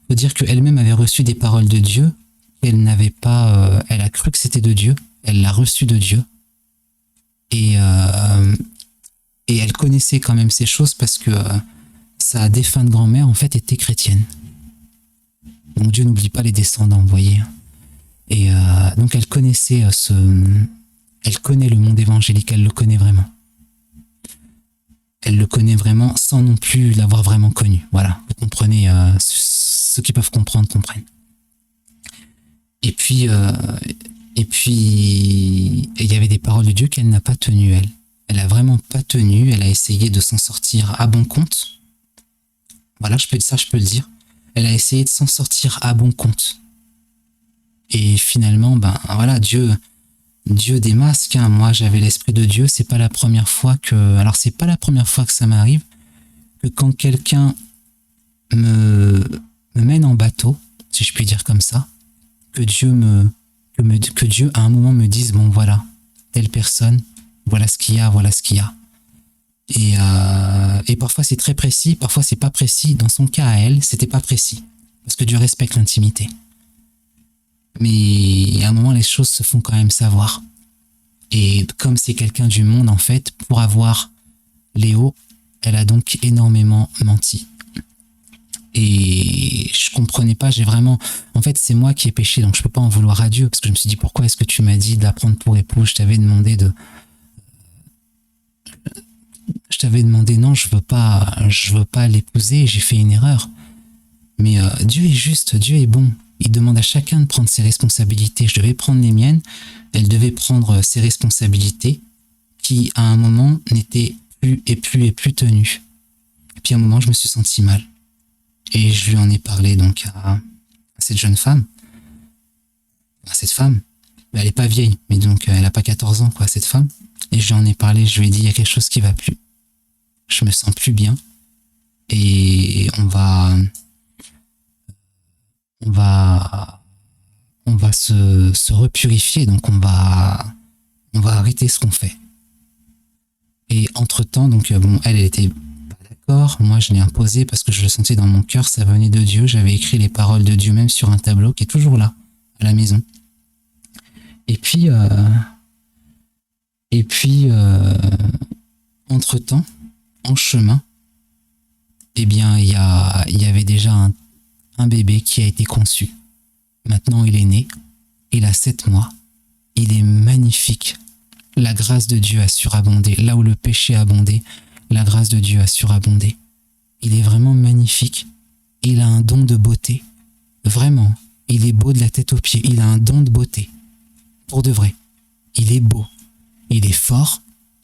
A: Faut dire qu'elle-même avait reçu des paroles de Dieu. Elle n'avait pas, elle a cru que c'était de Dieu. Elle l'a reçu de Dieu. Et elle connaissait quand même ces choses parce que sa défunte grand-mère, en fait, était chrétienne. Donc Dieu n'oublie pas les descendants, vous voyez. Et donc elle connaissait elle connaît le monde évangélique, elle le connaît vraiment. Elle le connaît vraiment sans non plus l'avoir vraiment connu. Voilà, vous comprenez, ceux qui peuvent comprendre comprennent. Et puis il y avait des paroles de Dieu qu'elle n'a pas tenues, elle. Elle a vraiment pas tenu, elle a essayé de s'en sortir à bon compte. Voilà, je peux le dire. Elle a essayé de s'en sortir à bon compte. Et finalement, voilà, Dieu démasque. Moi, j'avais l'esprit de Dieu. C'est pas la première fois que ça m'arrive que quand quelqu'un me mène en bateau, si je puis dire comme ça, que Dieu à un moment me dise, bon voilà, telle personne, voilà ce qu'il y a. Et parfois c'est très précis, parfois c'est pas précis. Dans son cas à elle, c'était pas précis. Parce que Dieu respecte l'intimité. Mais à un moment, les choses se font quand même savoir. Et comme c'est quelqu'un du monde, en fait, pour avoir Léo, elle a donc énormément menti. Et je comprenais pas, en fait, c'est moi qui ai péché, donc je peux pas en vouloir à Dieu. Parce que je me suis dit, pourquoi est-ce que tu m'as dit de la prendre pour épouse? Je t'avais demandé non, je veux pas l'épouser, j'ai fait une erreur. Mais Dieu est juste, Dieu est bon. Il demande à chacun de prendre ses responsabilités. Je devais prendre les miennes, elle devait prendre ses responsabilités qui, à un moment, n'étaient plus tenues. Et puis à un moment, je me suis senti mal. Et je lui en ai parlé donc à cette jeune femme. À cette femme. Elle est pas vieille, mais donc elle a pas 14 ans, quoi, cette femme. Et je lui en ai parlé, je lui ai dit, il y a quelque chose qui va plus. Je me sens plus bien. Et on va se repurifier, donc on va arrêter ce qu'on fait. Et entre-temps, donc elle était pas d'accord, moi je l'ai imposé parce que je le sentais dans mon cœur, ça venait de Dieu, j'avais écrit les paroles de Dieu même sur un tableau qui est toujours là, à la maison. Et puis entre-temps, en chemin, eh bien il y avait déjà un bébé qui a été conçu. Maintenant, il est né. Il a 7 mois. Il est magnifique. La grâce de Dieu a surabondé. Là où le péché a abondé, la grâce de Dieu a surabondé. Il est vraiment magnifique. Il a un don de beauté. Vraiment. Il est beau de la tête aux pieds. Il a un don de beauté. Pour de vrai. Il est beau. il est fort,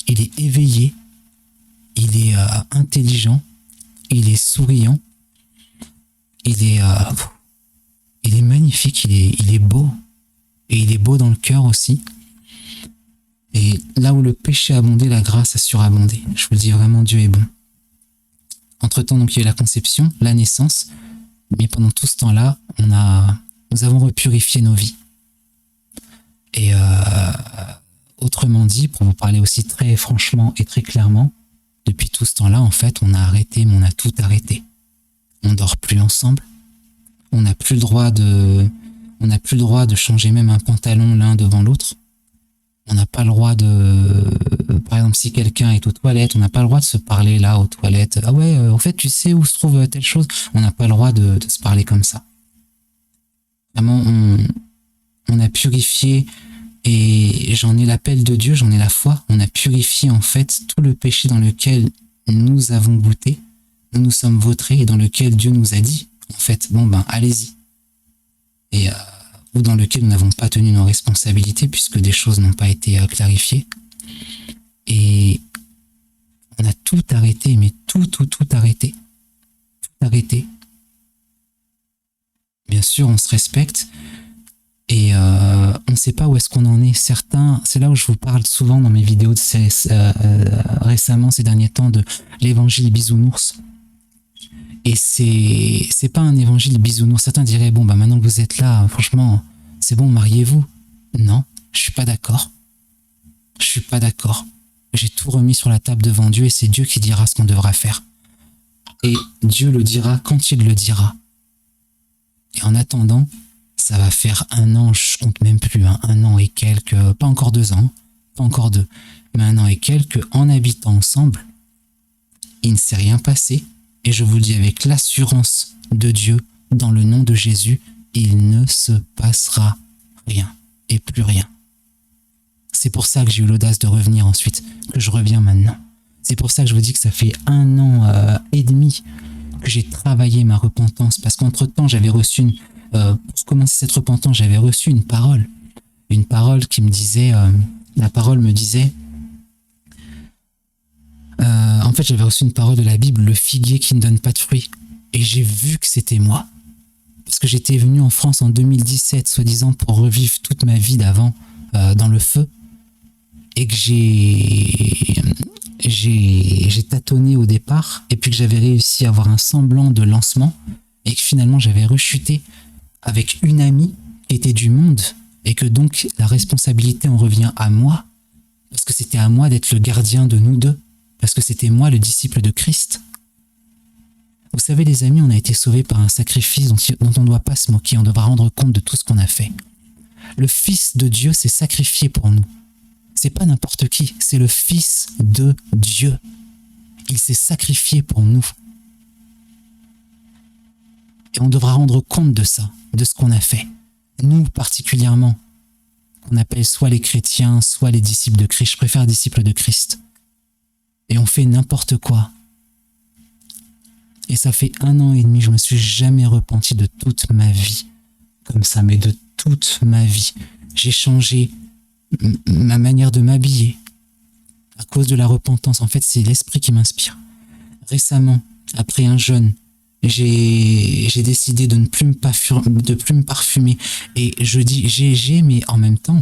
A: il est éveillé, il est intelligent, il est souriant, il est magnifique, il est beau. Et il est beau dans le cœur aussi. Et là où le péché a abondé, la grâce a surabondé. Je vous le dis vraiment, Dieu est bon. Entre-temps, donc, il y a eu la conception, la naissance. Mais pendant tout ce temps-là, nous avons repurifié nos vies. Et autrement dit, pour vous parler aussi très franchement et très clairement, depuis tout ce temps-là, en fait, on a arrêté, mais on a tout arrêté. On dort plus ensemble. On n'a plus le droit de changer même un pantalon l'un devant l'autre. On n'a pas le droit par exemple, si quelqu'un est aux toilettes, on n'a pas le droit de se parler là aux toilettes. Ah ouais, en fait, tu sais où se trouve telle chose. On n'a pas le droit de se parler comme ça. Vraiment, on a purifié, et j'en ai l'appel de Dieu, j'en ai la foi. On a purifié en fait tout le péché dans lequel nous avons goûté, nous nous sommes vautrés, et dans lequel Dieu nous a dit, en fait, bon ben, allez-y. Et ou dans lequel nous n'avons pas tenu nos responsabilités puisque des choses n'ont pas été clarifiées. Et on a tout arrêté, mais tout arrêté. Tout arrêté. Bien sûr, on se respecte et on ne sait pas où est-ce qu'on en est. Certains, c'est là où je vous parle souvent dans mes vidéos récemment, ces derniers temps, de l'évangile bisounours. Et c'est pas un évangile bisounours. Certains diraient, bon, bah maintenant que vous êtes là, franchement, c'est bon, mariez-vous. Non, je suis pas d'accord. Je suis pas d'accord. J'ai tout remis sur la table devant Dieu et c'est Dieu qui dira ce qu'on devra faire. Et Dieu le dira quand il le dira. Et en attendant, ça va faire 1 an, je compte même plus, 1 an et quelques, pas encore 2 ans, pas encore 2, mais 1 an et quelques, en habitant ensemble, il ne s'est rien passé. Et je vous le dis avec l'assurance de Dieu, dans le nom de Jésus, il ne se passera rien et plus rien. C'est pour ça que j'ai eu l'audace de revenir ensuite, que je reviens maintenant. C'est pour ça que je vous dis que ça fait 1 an et demi que j'ai travaillé ma repentance, parce qu'entre-temps, j'avais reçu pour commencer cette repentance, j'avais reçu une parole qui me disait, la parole me disait, en fait, j'avais reçu une parole de la Bible, le figuier qui ne donne pas de fruits. Et j'ai vu que c'était moi. Parce que j'étais venu en France en 2017, soi-disant pour revivre toute ma vie d'avant dans le feu. Et que j'ai tâtonné au départ. Et puis que j'avais réussi à avoir un semblant de lancement. Et que finalement, j'avais rechuté avec une amie qui était du monde. Et que donc, la responsabilité en revient à moi. Parce que c'était à moi d'être le gardien de nous deux. Parce que c'était moi le disciple de Christ. Vous savez les amis, on a été sauvés par un sacrifice dont on ne doit pas se moquer, on devra rendre compte de tout ce qu'on a fait. Le Fils de Dieu s'est sacrifié pour nous. C'est pas n'importe qui, c'est le Fils de Dieu. Il s'est sacrifié pour nous. Et on devra rendre compte de ça, de ce qu'on a fait. Nous particulièrement, qu'on appelle soit les chrétiens, soit les disciples de Christ. Je préfère disciples de Christ. Et on fait n'importe quoi. Et ça fait 1 an et demi, je me suis jamais repenti de toute ma vie. Comme ça, mais de toute ma vie. J'ai changé ma manière de m'habiller. À cause de la repentance. En fait, c'est l'esprit qui m'inspire. Récemment, après un jeûne, j'ai décidé de ne plus me parfumer. Et je dis GG, mais en même temps,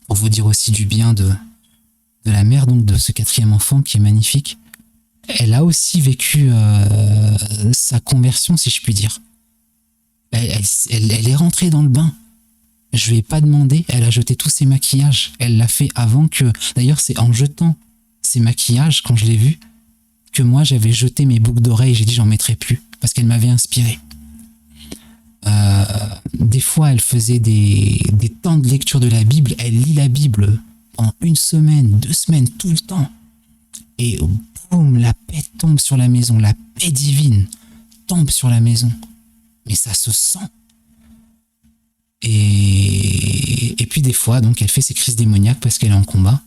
A: pour vous dire aussi du bien de la mère, donc de ce 4e enfant qui est magnifique, elle a aussi vécu sa conversion, si je puis dire. Elle est rentrée dans le bain. Je lui ai pas demandé, elle a jeté tous ses maquillages. Elle l'a fait avant que... D'ailleurs, c'est en jetant ses maquillages, quand je l'ai vue, que moi, j'avais jeté mes boucles d'oreilles. J'ai dit, j'en mettrai plus, parce qu'elle m'avait inspiré. Des fois, elle faisait des temps de lecture de la Bible. Elle lit la Bible pendant 1 semaine, 2 semaines, tout le temps. Et boum, la paix tombe sur la maison. La paix divine tombe sur la maison. Mais ça se sent. Et puis des fois, donc, elle fait ses crises démoniaques parce qu'elle est en combat.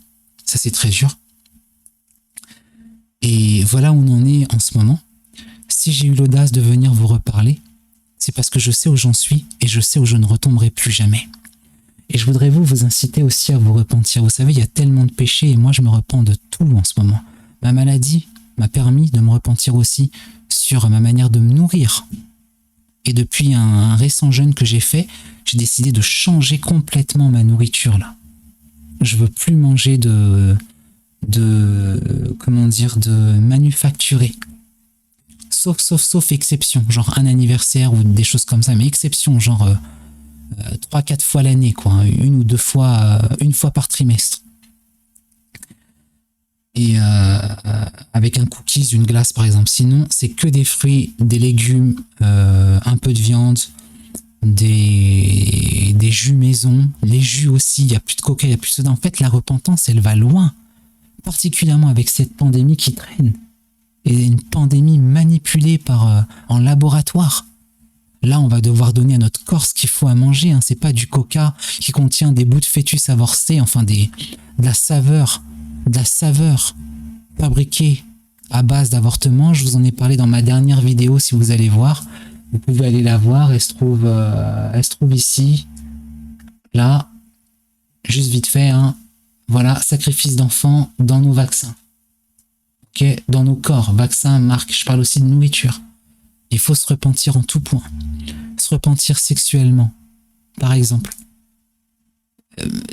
A: Ça, c'est très dur. Et voilà où on en est en ce moment. Si j'ai eu l'audace de venir vous reparler, c'est parce que je sais où j'en suis et je sais où je ne retomberai plus jamais. Et je voudrais vous inciter aussi à vous repentir. Vous savez, il y a tellement de péchés et moi je me repens de tout en ce moment. Ma maladie m'a permis de me repentir aussi sur ma manière de me nourrir. Et depuis un récent jeûne que j'ai fait, j'ai décidé de changer complètement ma nourriture là. Je veux plus manger de manufacturé. Sauf exception, genre un anniversaire ou des choses comme ça, mais exception, genre 3-4 fois l'année, quoi, une ou deux fois, une fois par trimestre. Et avec un cookies, une glace par exemple. Sinon, c'est que des fruits, des légumes, un peu de viande, des jus maison, les jus aussi, il n'y a plus de coca, il n'y a plus de soda. En fait, la repentance, elle va loin, particulièrement avec cette pandémie qui traîne. Et une pandémie manipulée en laboratoire. Là, on va devoir donner à notre corps ce qu'il faut à manger. Hein. C'est pas du coca qui contient des bouts de fœtus avortés, enfin de la saveur fabriquée à base d'avortement. Je vous en ai parlé dans ma dernière vidéo, si vous allez voir. Vous pouvez aller la voir, elle se trouve ici, là, juste vite fait. Hein. Voilà, sacrifice d'enfants dans nos vaccins. Okay, dans nos corps, vaccins, marques, je parle aussi de nourriture. Il faut se repentir en tout point. Se repentir sexuellement, par exemple.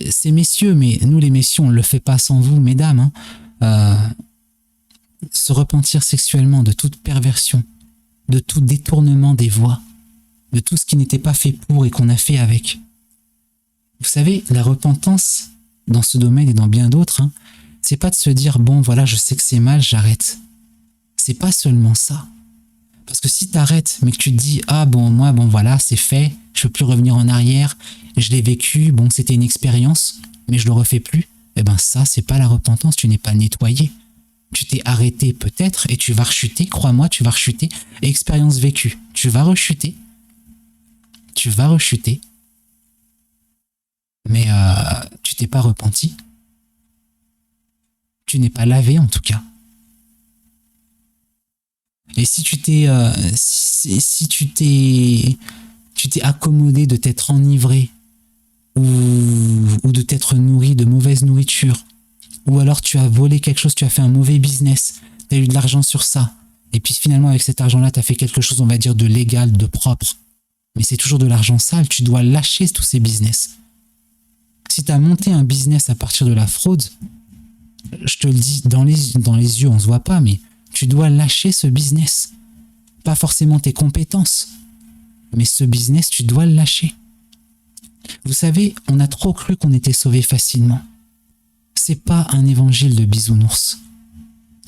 A: C'est messieurs, mais nous les messieurs, on ne le fait pas sans vous, mesdames. Hein. Se repentir sexuellement de toute perversion, de tout détournement des voies, de tout ce qui n'était pas fait pour et qu'on a fait avec. Vous savez, la repentance, dans ce domaine et dans bien d'autres, hein, c'est pas de se dire, bon voilà, je sais que c'est mal, j'arrête. C'est pas seulement ça. Parce que si t'arrêtes, mais que tu te dis, ah bon, moi, bon voilà, c'est fait, je peux plus revenir en arrière, je l'ai vécu, bon, c'était une expérience, mais je le refais plus, eh ben ça, c'est pas la repentance, tu n'es pas nettoyé. Tu t'es arrêté peut-être et tu vas rechuter, crois-moi, tu vas rechuter. Expérience vécue, tu vas rechuter. Tu vas rechuter. Mais tu t'es pas repenti. Tu n'es pas lavé en tout cas. Et si tu t'es tu t'es accommodé de t'être enivré ou de t'être nourri de mauvaise nourriture, ou alors tu as volé quelque chose, tu as fait un mauvais business, tu as eu de l'argent sur ça, et puis finalement avec cet argent-là, tu as fait quelque chose, on va dire, de légal, de propre, mais c'est toujours de l'argent sale, tu dois lâcher tous ces business. Si tu as monté un business à partir de la fraude, je te le dis dans les yeux, on se voit pas, mais tu dois lâcher ce business. Pas forcément tes compétences, mais ce business, tu dois le lâcher. Vous savez, on a trop cru qu'on était sauvé facilement. C'est pas un évangile de bisounours.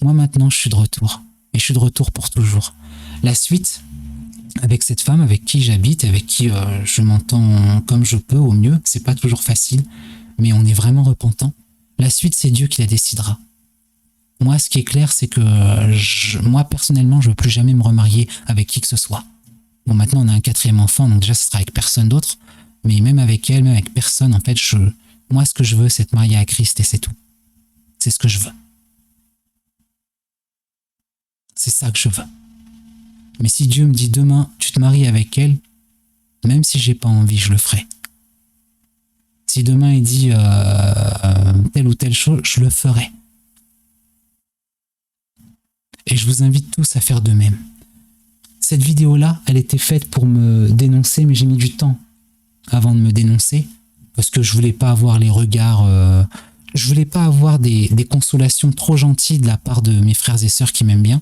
A: Moi maintenant, je suis de retour. Et je suis de retour pour toujours. La suite, avec cette femme avec qui j'habite, avec qui je m'entends comme je peux au mieux, c'est pas toujours facile, mais on est vraiment repentant. La suite, c'est Dieu qui la décidera. Moi, ce qui est clair, c'est que moi, personnellement, je ne veux plus jamais me remarier avec qui que ce soit. Bon, maintenant, on a un 4e enfant, donc déjà, ce sera avec personne d'autre. Mais même avec elle, même avec personne, en fait, moi, ce que je veux, c'est être marié à Christ et c'est tout. C'est ce que je veux. C'est ça que je veux. Mais si Dieu me dit demain, tu te maries avec elle, même si j'ai pas envie, je le ferai. Si demain il dit telle ou telle chose, je le ferai. Et je vous invite tous à faire de même. Cette vidéo-là, elle était faite pour me dénoncer, mais j'ai mis du temps avant de me dénoncer, parce que je voulais pas avoir les regards, je voulais pas avoir des consolations trop gentilles de la part de mes frères et sœurs qui m'aiment bien.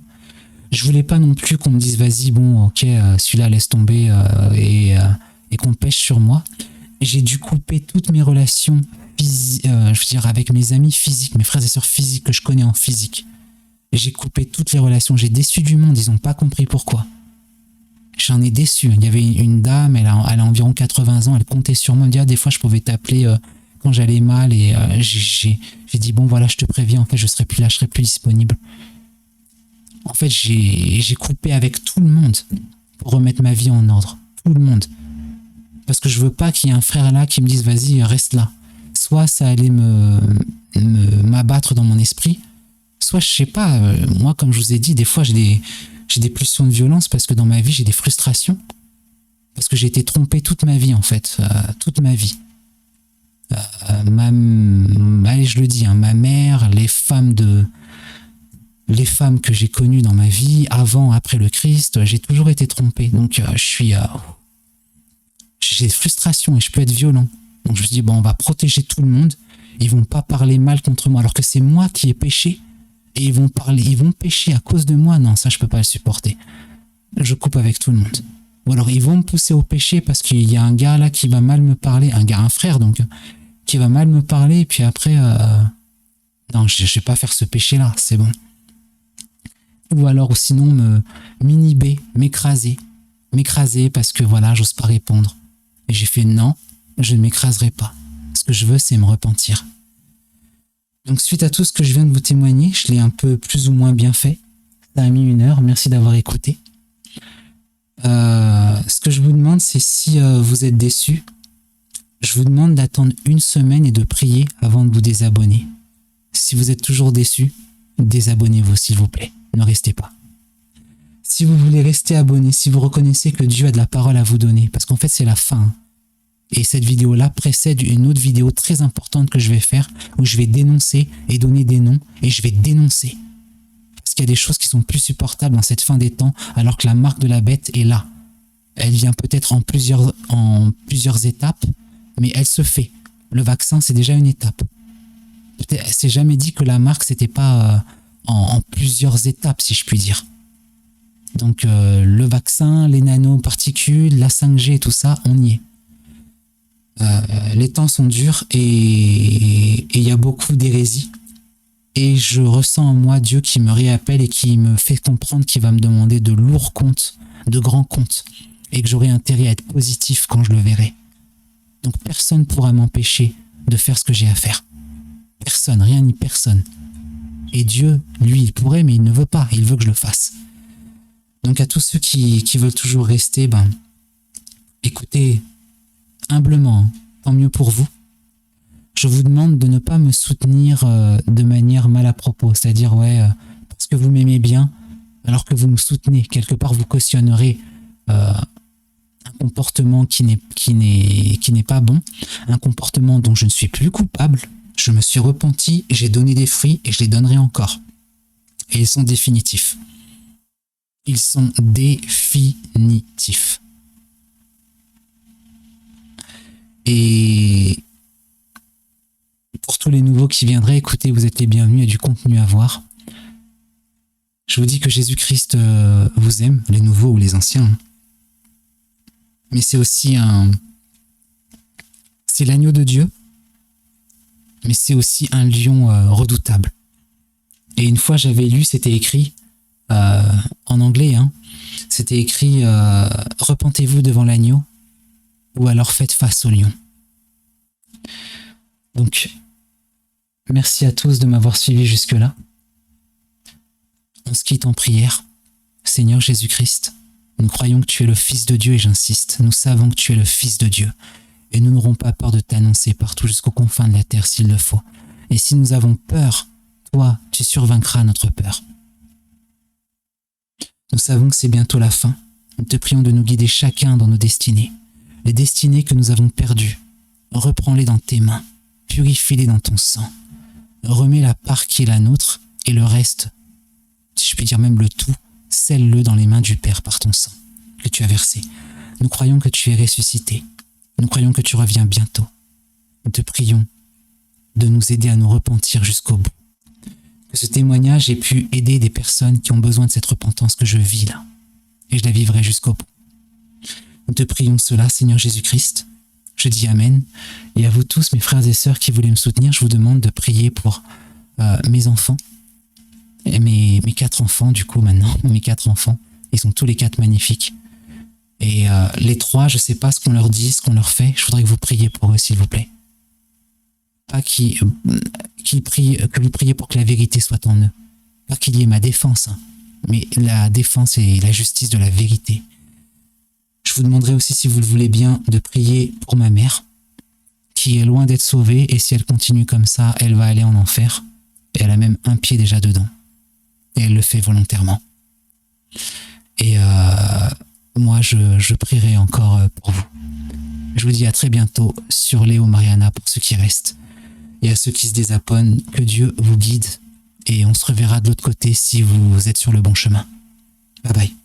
A: Je voulais pas non plus qu'on me dise vas-y, bon, ok, celui-là laisse tomber et qu'on pêche sur moi. J'ai dû couper toutes mes relations je veux dire avec mes amis physiques, mes frères et sœurs physiques que je connais en physique. J'ai coupé toutes les relations, j'ai déçu du monde, ils n'ont pas compris pourquoi. J'en ai déçu. Il y avait une dame, elle a environ 80 ans, elle comptait sur moi, elle me dit, ah, des fois je pouvais t'appeler quand j'allais mal, et j'ai dit, bon voilà, je te préviens, en fait je serai plus là, je serai plus disponible. En fait, j'ai coupé avec tout le monde pour remettre ma vie en ordre. Tout le monde. Parce que je veux pas qu'il y ait un frère là qui me dise vas-y, reste là. Soit ça allait m'abattre dans mon esprit, soit je sais pas, moi comme je vous ai dit, des fois j'ai des pulsions de violence parce que dans ma vie j'ai des frustrations. Parce que j'ai été trompé toute ma vie en fait, toute ma vie. Allez, je le dis, hein, ma mère, les femmes que j'ai connues dans ma vie, avant, après le Christ, j'ai toujours été trompé. Donc, j'ai des frustrations et je peux être violent. Donc, je me dis, bon, on va protéger tout le monde. Ils vont pas parler mal contre moi, alors que c'est moi qui ai péché. Et ils vont pécher à cause de moi. Non, ça, je peux pas le supporter. Je coupe avec tout le monde. Ou alors, ils vont me pousser au péché parce qu'il y a un gars là qui va mal me parler, un frère donc, qui va mal me parler, et puis après, non, je vais pas faire ce péché-là, c'est bon. Ou alors, sinon, m'inhiber, m'écraser parce que voilà, j'ose pas répondre. Et j'ai fait non, je ne m'écraserai pas. Ce que je veux, c'est me repentir. Donc, suite à tout ce que je viens de vous témoigner, je l'ai un peu plus ou moins bien fait. Ça a mis 1 heure, merci d'avoir écouté. Ce que je vous demande, c'est si vous êtes déçus, je vous demande d'attendre 1 semaine et de prier avant de vous désabonner. Si vous êtes toujours déçus, désabonnez-vous s'il vous plaît, ne restez pas. Si vous voulez rester abonné, si vous reconnaissez que Dieu a de la parole à vous donner, parce qu'en fait c'est la fin, et cette vidéo-là précède une autre vidéo très importante que je vais faire, où je vais dénoncer et donner des noms, et je vais dénoncer. Parce qu'il y a des choses qui sont plus supportables dans cette fin des temps, alors que la marque de la bête est là. Elle vient peut-être en plusieurs étapes, mais elle se fait. Le vaccin, c'est déjà une étape. C'est jamais dit que la marque, c'était pas en plusieurs étapes, si je puis dire. Donc, le vaccin, les nanoparticules, la 5G, tout ça, on y est. Les temps sont durs et il y a beaucoup d'hérésies. Et je ressens en moi Dieu qui me réappelle et qui me fait comprendre qu'il va me demander de lourds comptes, de grands comptes, et que j'aurai intérêt à être positif quand je le verrai. Donc personne ne pourra m'empêcher de faire ce que j'ai à faire. Personne, rien ni personne. Et Dieu, lui, il pourrait, mais il ne veut pas, il veut que je le fasse. Donc à tous ceux qui veulent toujours rester, écoutez, humblement, tant mieux pour vous. Je vous demande de ne pas me soutenir de manière mal à propos, c'est-à-dire, parce que vous m'aimez bien, alors que vous me soutenez, quelque part vous cautionnerez un comportement qui n'est pas bon, un comportement dont je ne suis plus coupable, je me suis repenti, j'ai donné des fruits et je les donnerai encore. Et ils sont définitifs. Ils sont définitifs. Et pour tous les nouveaux qui viendraient, écoutez, vous êtes les bienvenus, il y a du contenu à voir. Je vous dis que Jésus-Christ vous aime, les nouveaux ou les anciens. Mais c'est aussi c'est l'agneau de Dieu, mais c'est aussi un lion redoutable. Et une fois j'avais lu, c'était écrit, en anglais, c'était écrit « Repentez-vous devant l'agneau, ou alors faites face au lion ». Donc, merci à tous de m'avoir suivi jusque-là. On se quitte en prière. Seigneur Jésus-Christ, nous croyons que tu es le Fils de Dieu et j'insiste, nous savons que tu es le Fils de Dieu et nous n'aurons pas peur de t'annoncer partout jusqu'aux confins de la terre s'il le faut. Et si nous avons peur, toi, tu survaincras notre peur. Nous savons que c'est bientôt la fin. Nous te prions de nous guider chacun dans nos destinées. Les destinées que nous avons perdues, reprends-les dans tes mains, purifie-les dans ton sang. Remets la part qui est la nôtre et le reste, si je puis dire même le tout, scelle-le dans les mains du Père par ton sang que tu as versé. Nous croyons que tu es ressuscité. Nous croyons que tu reviens bientôt. Nous te prions de nous aider à nous repentir jusqu'au bout. Que ce témoignage ait pu aider des personnes qui ont besoin de cette repentance que je vis là. Et je la vivrai jusqu'au bout. Nous te prions cela, Seigneur Jésus-Christ. Je dis Amen. Et à vous tous, mes frères et sœurs qui voulaient me soutenir, je vous demande de prier pour mes enfants. Et mes 4 enfants, du coup, maintenant. Mes 4 enfants. Ils sont tous les 4 magnifiques. Et les 3, je sais pas ce qu'on leur dit, ce qu'on leur fait. Je voudrais que vous priez pour eux, s'il vous plaît. Pas que vous priez pour que la vérité soit en eux. Pas qu'il y ait ma défense, mais la défense et la justice de la vérité. Je vous demanderai aussi, si vous le voulez bien, de prier pour ma mère, qui est loin d'être sauvée, et si elle continue comme ça, elle va aller en enfer. Et elle a même un pied déjà dedans. Et elle le fait volontairement. Et moi, je prierai encore pour vous. Je vous dis à très bientôt sur Léo Mariana pour ceux qui restent. Et à ceux qui se désabonnent, que Dieu vous guide. Et on se reverra de l'autre côté si vous êtes sur le bon chemin. Bye bye.